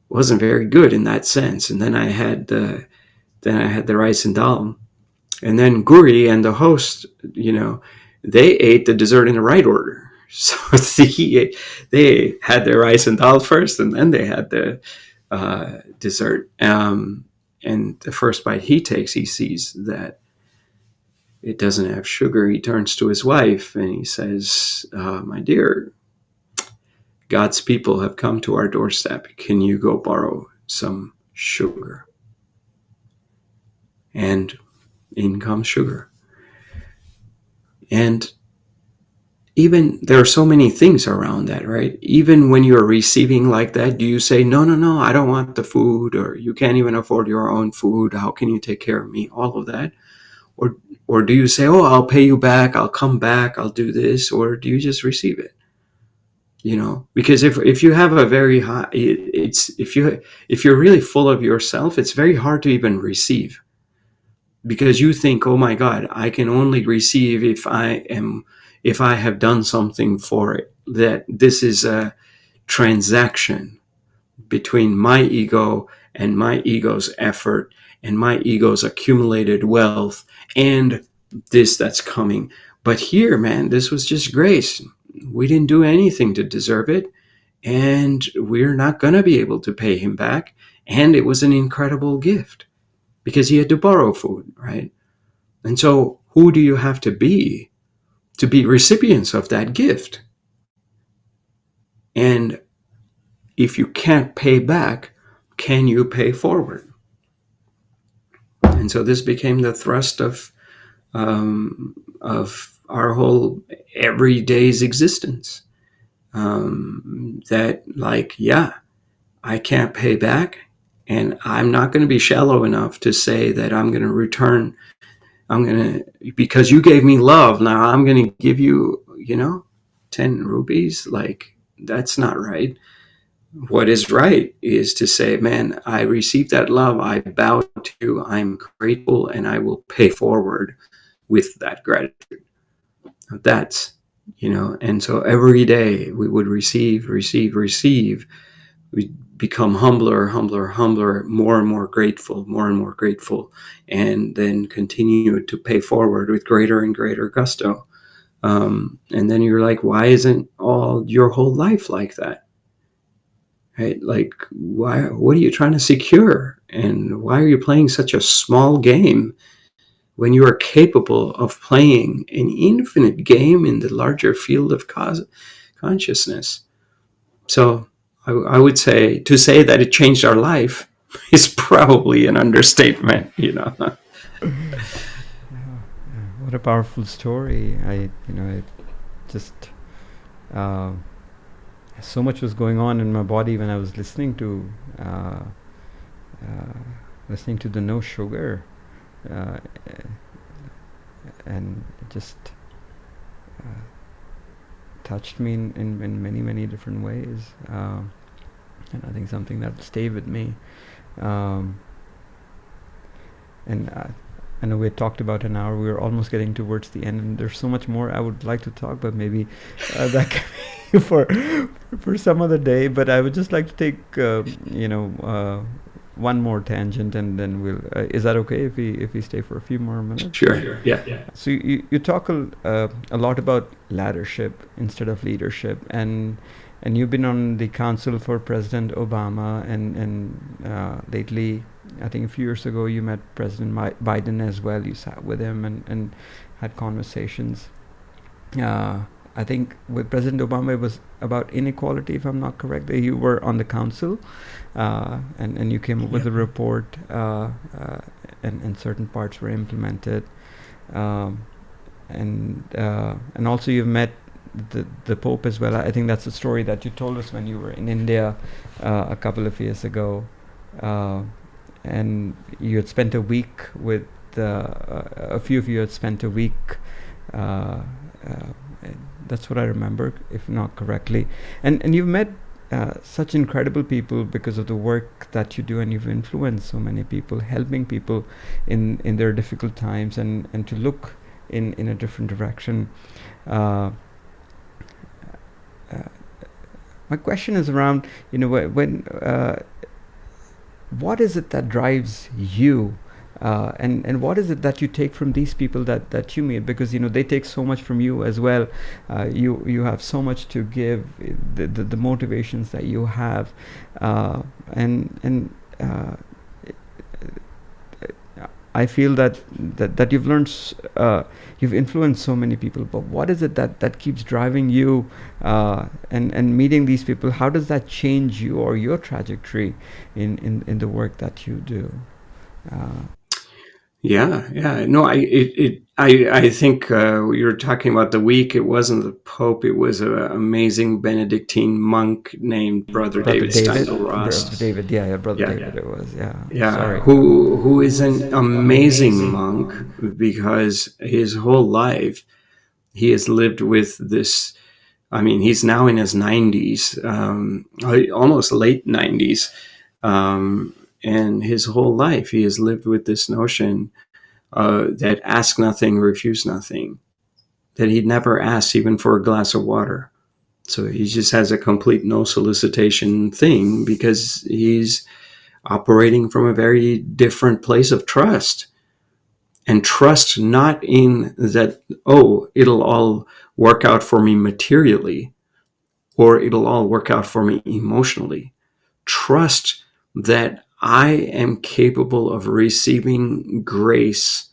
It wasn't very good in that sense. And then I had the rice and dal. And then Guri and the host, they ate the dessert in the right order. So they had their rice and dal first, and then they had the dessert. And the first bite he takes, he sees that it doesn't have sugar. He turns to his wife and he says, my dear, God's people have come to our doorstep. Can you go borrow some sugar? And in comes sugar. And even there are so many things around that, right? Even when you're receiving like that, do you say, no, I don't want the food, or you can't even afford your own food, how can you take care of me? All of that. Or do you say, oh, I'll pay you back, I'll come back, I'll do this, or do you just receive it? Because if you have a very high, if you're really full of yourself, it's very hard to even receive, because you think, oh my God, I can only receive if I have done something for it. That this is a transaction between my ego and my ego's effort and my ego's accumulated wealth and this that's coming. But here, man, this was just grace. We didn't do anything to deserve it, and we're not going to be able to pay him back. And it was an incredible gift because he had to borrow food, right? And so who do you have to be recipients of that gift? And if you can't pay back, can you pay forward? And so this became the thrust of our whole everyday's existence. That I can't pay back, and I'm not going to be shallow enough to say that I'm going to return. Because you gave me love, now I'm going to give you, 10 rupees. Like, that's not right. What is right is to say, man, I received that love, I bow to you, I'm grateful, and I will pay forward with that gratitude. That's, and so every day we would receive. We become humbler, more and more grateful, and then continue to pay forward with greater and greater gusto. And then you're like, why isn't all your whole life like that? Right? Like, why? What are you trying to secure? And why are you playing such a small game when you are capable of playing an infinite game in the larger field of consciousness? So I would say, to say that it changed our life is probably an understatement, What a powerful story. I just so much was going on in my body when I was listening to the no sugar, and it just touched me in many different ways, and I think something that will stay with me. And I know we had talked about an hour. We were almost getting towards the end, and there's so much more I would like to talk, but maybe that can be for some other day. But I would just like to take one more tangent, and then we'll. Is that okay if we stay for a few more minutes? Sure. Yeah. So you talk a lot about laddership instead of leadership, and you've been on the council for President Obama, and lately, I think a few years ago, you met President Biden as well. You sat with him and had conversations. I think with President Obama, it was about inequality, if I'm not correct. You were on the council, and you came up with a report, and certain parts were implemented. And also you've met the Pope as well. I think that's a story that you told us when you were in India a couple of years ago. And you had spent a week with a few of you had spent a week. That's what I remember, if not correctly. And you've met such incredible people because of the work that you do, and you've influenced so many people, helping people in their difficult times, and to look in a different direction. Uh, uh, my question is around, when what is it that drives you, and what is it that you take from these people that you meet, because they take so much from you as well. You have so much to give, the motivations that you have, and I feel that you've learned, you've influenced so many people. But what is it that keeps driving you, and meeting these people? How does that change you or your trajectory in the work that you do? Uh, Yeah. No, I think you were talking about the week. It wasn't the Pope. It was an amazing Benedictine monk named Brother Brother David David, Steindl Brother Ross. David, yeah, Brother Yeah, David, it was, yeah. yeah. Sorry. Who is an amazing monk because his whole life he has lived with this. I mean, he's now in his 90s, almost late 90s. And his whole life he has lived with this notion that ask nothing, refuse nothing, that he'd never asked even for a glass of water. So he just has a complete no solicitation thing because he's operating from a very different place of trust. And trust not in that, oh, it'll all work out for me materially, or it'll all work out for me emotionally. Trust that I am capable of receiving grace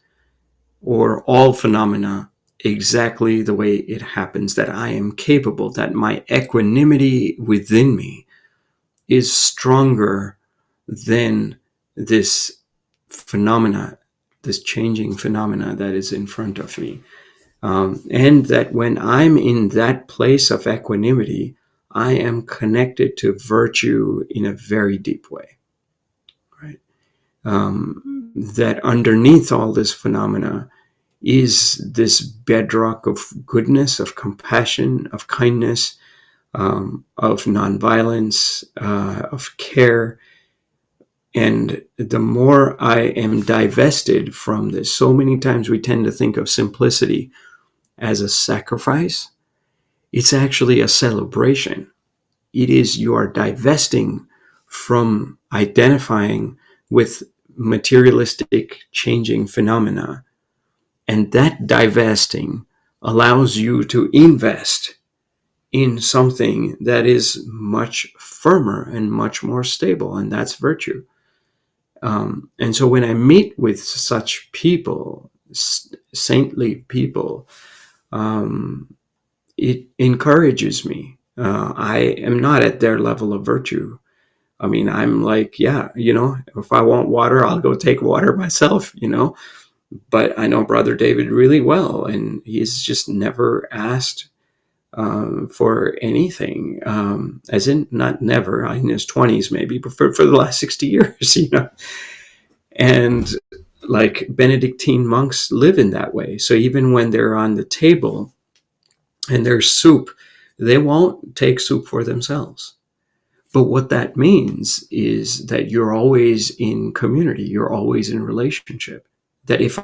or all phenomena exactly the way it happens, that I am capable, that my equanimity within me is stronger than this phenomena, this changing phenomena that is in front of me. And that when I'm in that place of equanimity, I am connected to virtue in a very deep way, right? That underneath all this phenomena is this bedrock of goodness, of compassion, of kindness, of nonviolence, of care. And the more I am divested from this, so many times we tend to think of simplicity as a sacrifice. It's actually a celebration. It is you are divesting from identifying with materialistic changing phenomena. And that divesting allows you to invest in something that is much firmer and much more stable, and that's virtue. And so when I meet with such people, saintly people, it encourages me. I am not at their level of virtue. I mean, I'm like, yeah, if I want water, I'll go take water myself, But I know Brother David really well, and he's just never asked for anything, as in not never, in his 20s maybe, but for the last 60 years, And like Benedictine monks live in that way. So even when they're on the table and there's soup, they won't take soup for themselves. But what that means is that you're always in community, you're always in relationship. That if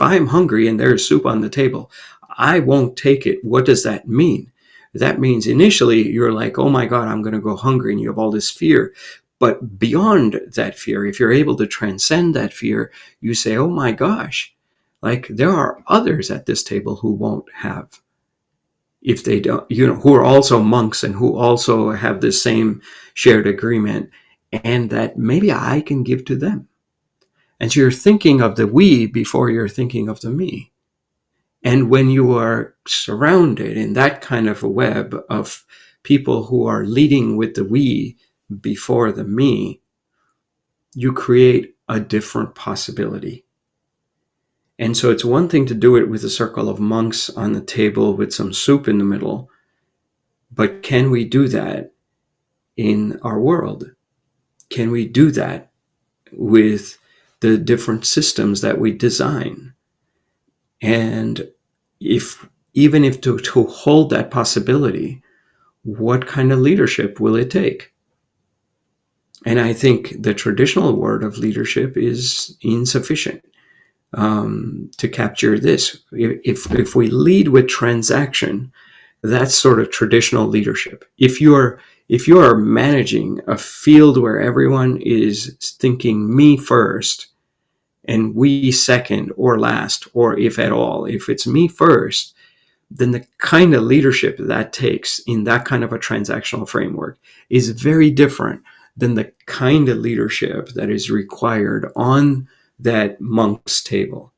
I'm hungry and there's soup on the table, I won't take it. What does that mean? That means initially you're like, oh my God, I'm going to go hungry, and you have all this fear. But beyond that fear, if you're able to transcend that fear, you say, oh my gosh, like there are others at this table who won't have, if they don't, who are also monks and who also have the same shared agreement, and that maybe I can give to them. And so you're thinking of the we before you're thinking of the me. And when you are surrounded in that kind of a web of people who are leading with the we before the me, you create a different possibility. And so it's one thing to do it with a circle of monks on the table with some soup in the middle, but can we do that in our world? Can we do that with the different systems that we design? And even if to hold that possibility, what kind of leadership will it take? And I think the traditional word of leadership is insufficient to capture this. If we lead with transaction, that's sort of traditional leadership. If you are managing a field where everyone is thinking me first and we second or last, or if at all, if it's me first, then the kind of leadership that takes in that kind of a transactional framework is very different than the kind of leadership that is required on that monk's table,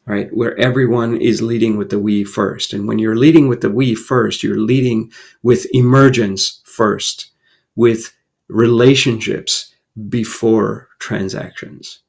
right? Where everyone is leading with the we first. And when you're leading with the we first, you're leading with emergence first, with relationships before transactions.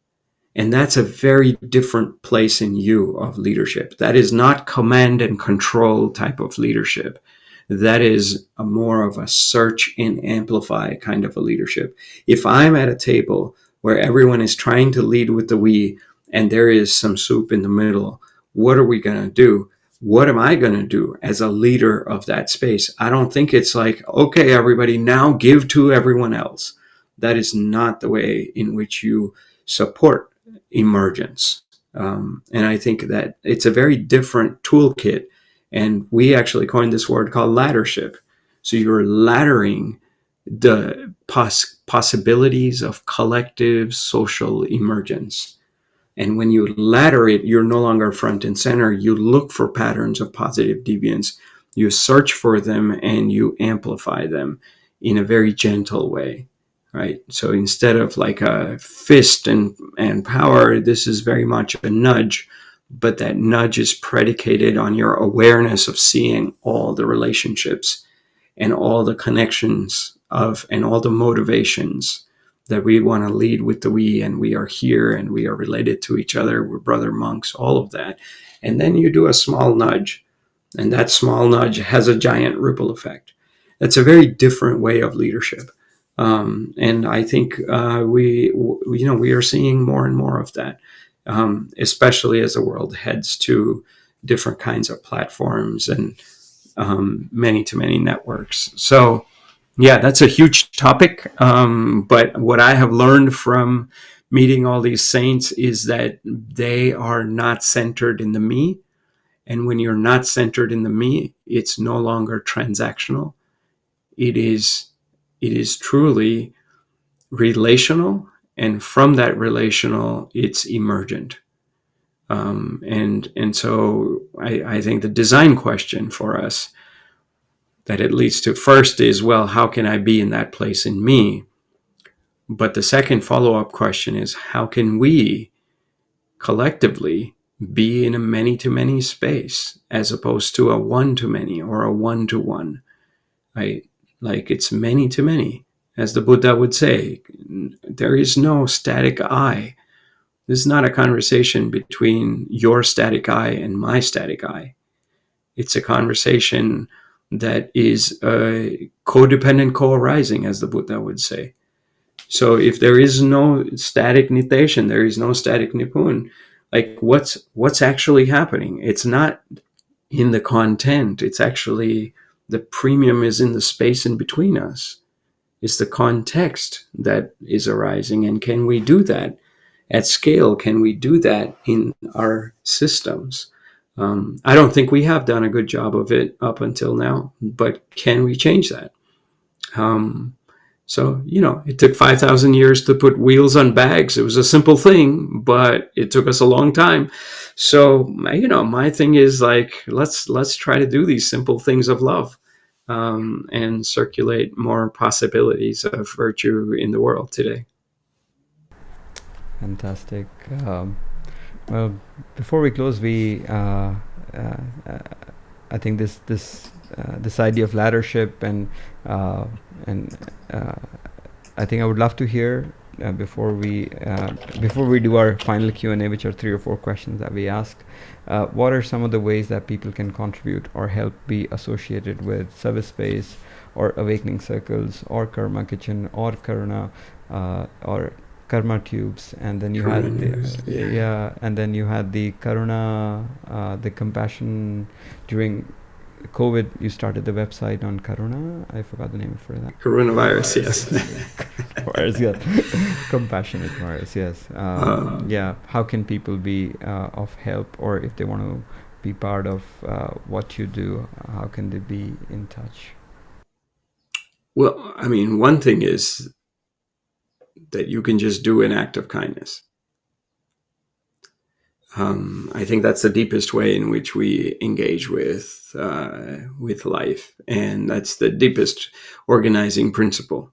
And that's a very different place in you of leadership. That is not command and control type of leadership. That is a more of a search and amplify kind of a leadership. If I'm at a table where everyone is trying to lead with the we and there is some soup in the middle, what are we going to do? What am I going to do as a leader of that space? I don't think it's like, okay, everybody, now give to everyone else. That is not the way in which you support emergence. And I think that it's a very different toolkit. And we actually coined this word called laddership. So you're laddering the possibilities of collective social emergence. And when you ladder it, you're no longer front and center. You look for patterns of positive deviance. You search for them and you amplify them in a very gentle way. Right. So instead of like a fist and power, this is very much a nudge, but that nudge is predicated on your awareness of seeing all the relationships and all the connections of and all the motivations that we want to lead with the we, and we are here and we are related to each other. We're brother monks, all of that. And then you do a small nudge, and that small nudge has a giant ripple effect. That's a very different way of leadership. And I think we are seeing more and more of that, especially as the world heads to different kinds of platforms and many-to-many networks. So, yeah, that's a huge topic. But what I have learned from meeting all these saints is that they are not centered in the me. And when you're not centered in the me, it's no longer transactional. It is truly relational, and from that relational, it's emergent. And so I think the design question for us that it leads to first is, well, how can I be in that place in me? But the second follow-up question is, how can we collectively be in a many-to-many space as opposed to a one-to-many or a one-to-one? Right? Like it's many-to-many. As the Buddha would say, there is no static I. This is not a conversation between your static I and my static I. It's a conversation that is codependent co-arising, as the Buddha would say. So if there is no static nitation, there is no static nipun, like what's actually happening? It's not in the content. It's actually the premium is in the space in between us. It's the context that is arising. And can we do that at scale? Can we do that in our systems? I don't think we have done a good job of it up until now, but can we change that? So, it took 5,000 years to put wheels on bags. It was a simple thing, but it took us a long time. So, my thing is like, let's try to do these simple things of love. And circulate more possibilities of virtue in the world today. Fantastic. Well, before we close, I think this idea of laddership and I think I would love to hear before we do our final Q&A, which are 3 or 4 questions that we ask. What are some of the ways that people can contribute or help be associated with ServiceSpace or Awakening Circles or Karma Kitchen or Karuna or Karma Tubes? And then you had and then you had the Karuna, the compassion during COVID, you started the website on Karuna. I forgot the name for that. Coronavirus, yes. Virus, yes. Compassionate virus, yes. Yeah. How can people be of help, or if they want to be part of what you do, how can they be in touch? Well, I mean, one thing is that you can just do an act of kindness. I think that's the deepest way in which we engage with life, and that's the deepest organizing principle.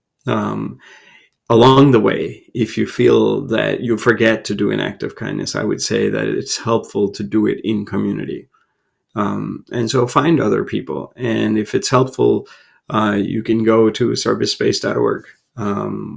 Along the way, if you feel that you forget to do an act of kindness, I would say that it's helpful to do it in community. And so find other people. And if it's helpful, you can go to servicespace.org,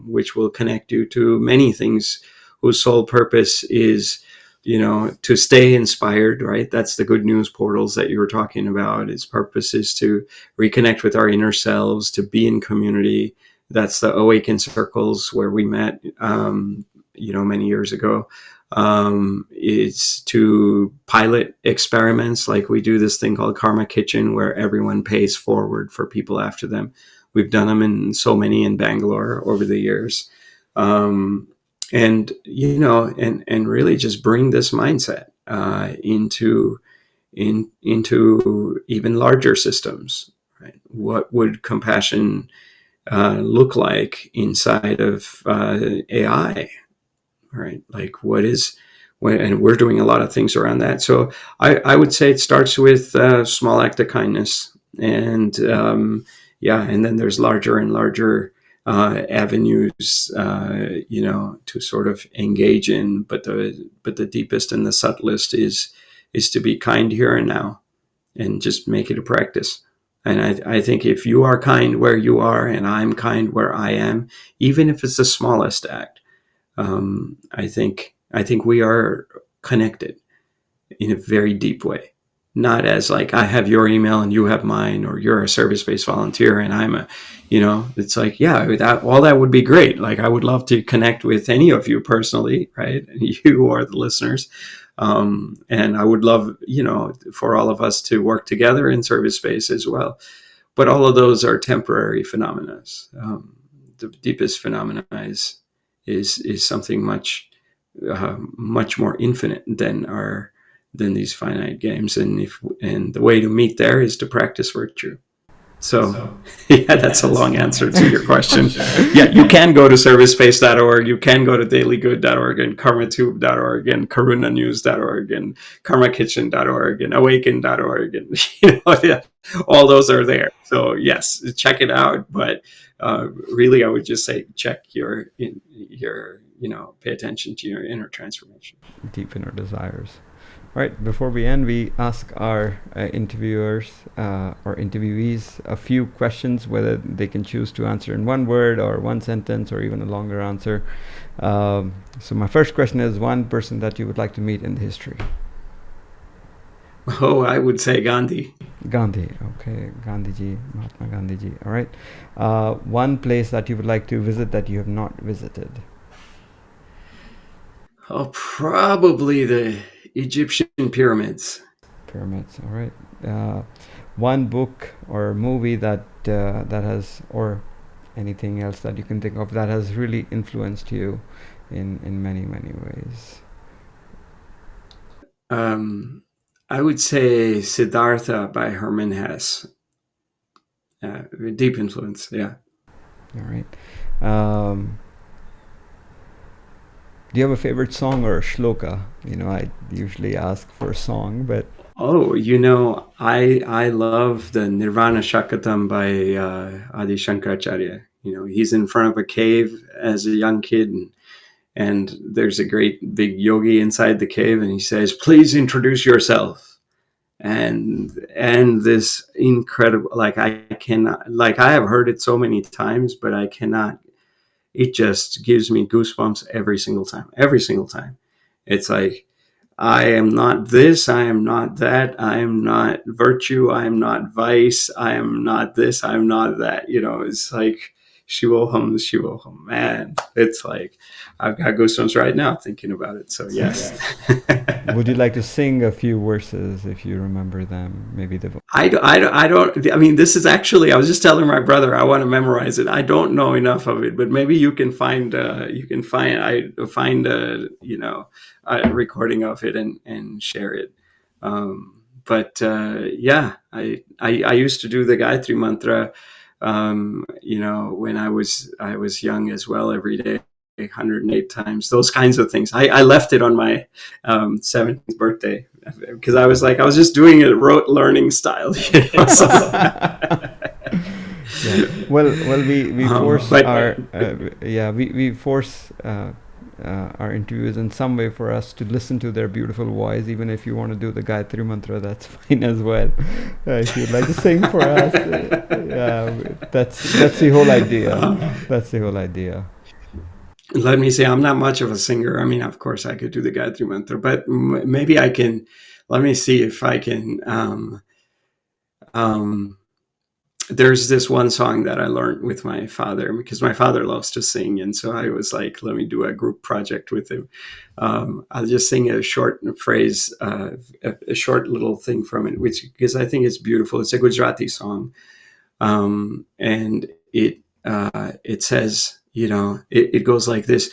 which will connect you to many things whose sole purpose is, to stay inspired, right? That's the good news portals that you were talking about. Its purpose is to reconnect with our inner selves, to be in community. That's the Awaken Circles where we met, many years ago. Is to pilot experiments, like we do this thing called Karma Kitchen, where everyone pays forward for people after them. We've done them in so many in Bangalore over the years. And really just bring this mindset into even larger systems, right? What would compassion look like inside of AI? Right? Like and we're doing a lot of things around that. So I would say it starts with a small act of kindness, and and then there's larger and larger avenues, to sort of engage in. But the deepest and the subtlest is to be kind here and now, and just make it a practice. And I think if you are kind where you are, and I'm kind where I am, even if it's the smallest act, I think we are connected in a very deep way. Not as like I have your email and you have mine, or you're a service-based volunteer and I'm a, it's like, yeah, all that would be great. Like I would love to connect with any of you personally, right? You are the listeners. And I would love, for all of us to work together in ServiceSpace as well. But all of those are temporary phenomena. The deepest phenomena is something much more infinite than these finite games, and the way to meet there is to practice virtue. So yeah, that's a long answer to your question. Yeah, you can go to servicespace.org, you can go to dailygood.org and karmatube.org and karunanews.org and karmakitchen.org and awaken.org, and all those are there. So yes, check it out. But really, I would just say check your pay attention to your inner transformation, Deep inner desires. All right, before we end, we ask our interviewers or interviewees a few questions, whether they can choose to answer in one word or one sentence or even a longer answer. So my first question is, one person that you would like to meet in history. Oh, I would say Gandhi. Gandhi, okay. Gandhiji, Mahatma Gandhiji. All right. One place that you would like to visit that you have not visited. Oh, probably the Egyptian pyramids. Pyramids, all right. One book or movie that has, or anything else that you can think of that has really influenced you in many ways. I would say Siddhartha by Hermann Hesse. Deep influence, yeah. All right. Do you have a favorite song or a shloka? I usually ask for a song, but... Oh, I love the Nirvana Shakatam by Adi Shankaracharya. He's in front of a cave as a young kid, and there's a great big yogi inside the cave, and he says, "Please introduce yourself." And this incredible, like I cannot, like I have heard it so many times, but I cannot. It just gives me goosebumps every single time. It's like, I am not this, I am not that, I am not virtue, I am not vice, I am not this, I am not that. It's like Shivoham, Shivoham. Man, it's like I've got goosebumps right now thinking about it. So yes. Would you like to sing a few verses if you remember them? Maybe the I don't. I mean, this is actually. I was just telling my brother I want to memorize it. I don't know enough of it, but maybe you can find. I find a recording of it and share it. But yeah, I used to do the Gayatri mantra. When I was young as well, every day, 108 times, those kinds of things. I left it on my 17th birthday because I was just doing it rote learning style. So. Yeah. Well, we force we force our interviews in some way for us to listen to their beautiful voice. Even if you want to do the Gayatri mantra, that's fine as well. If you'd like to sing for us, that's the whole idea. That's the whole idea. Let me say, I'm not much of a singer. I mean, of course, I could do the Gayatri mantra, but maybe I can. Let me see if I can. There's this one song that I learned with my father because my father loves to sing, and so I was like, let me do a group project with him. I'll just sing a short phrase, a short little thing from it, which because I think it's beautiful. It's a Gujarati song, and it says, it goes like this.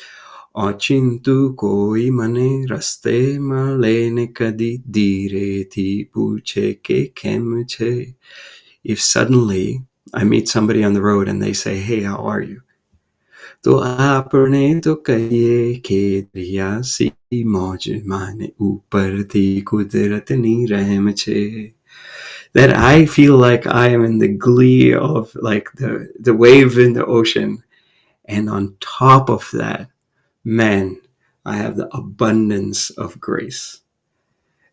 Ochintu koi mane raste malene kadi dire thi puche ke kem che. If suddenly I meet somebody on the road and they say, hey, how are you? To aapne to kahiye ke dariya si mauj mane upar thi kudrat ni rehm che. That I feel like I am in the glee of like the wave in the ocean. And on top of that, man, I have the abundance of grace.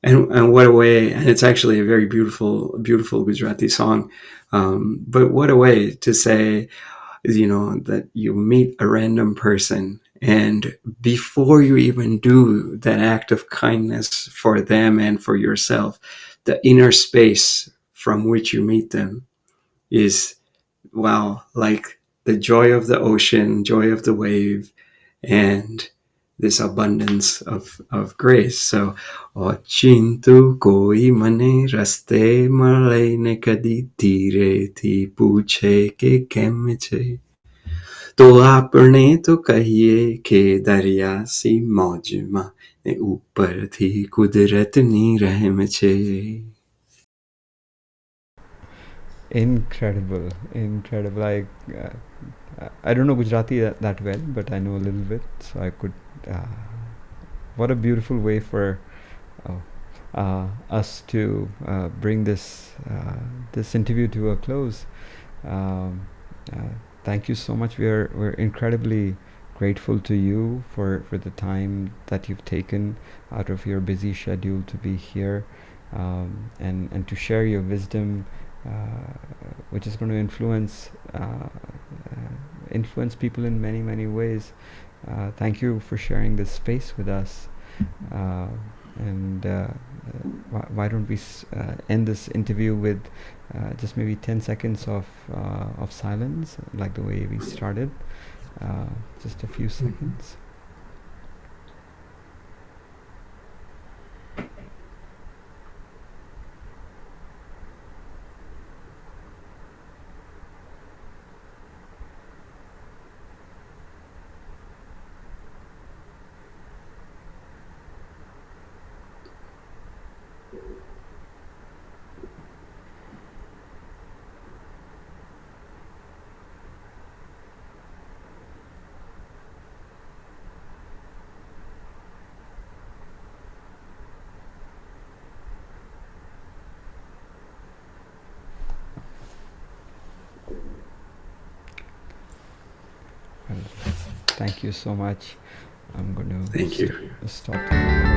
And what a way, and it's actually a very beautiful Gujarati song. But what a way to say, that you meet a random person, and before you even do that act of kindness for them and for yourself, the inner space from which you meet them is, wow, like the joy of the ocean, joy of the wave, and this abundance of grace. So, Ochintu koi mane raste malay kadi tire thi puche ke kem che. To apne to kahiye ke dariya si mauj ma ne upar thi kudrat ni rehm che. Incredible, incredible. I don't know Gujarati that well, but I know a little bit, so I could. What a beautiful way for us to bring this interview to a close. Um, Thank you so much. We're incredibly grateful to you for the time that you've taken out of your busy schedule to be here, and to share your wisdom, which is going to influence people in many ways. Thank you for sharing this space with us. And why don't we end this interview with just maybe 10 seconds of silence, like the way we started. Just a few seconds. Well, thank you so much. I'm going to Thank you. stop the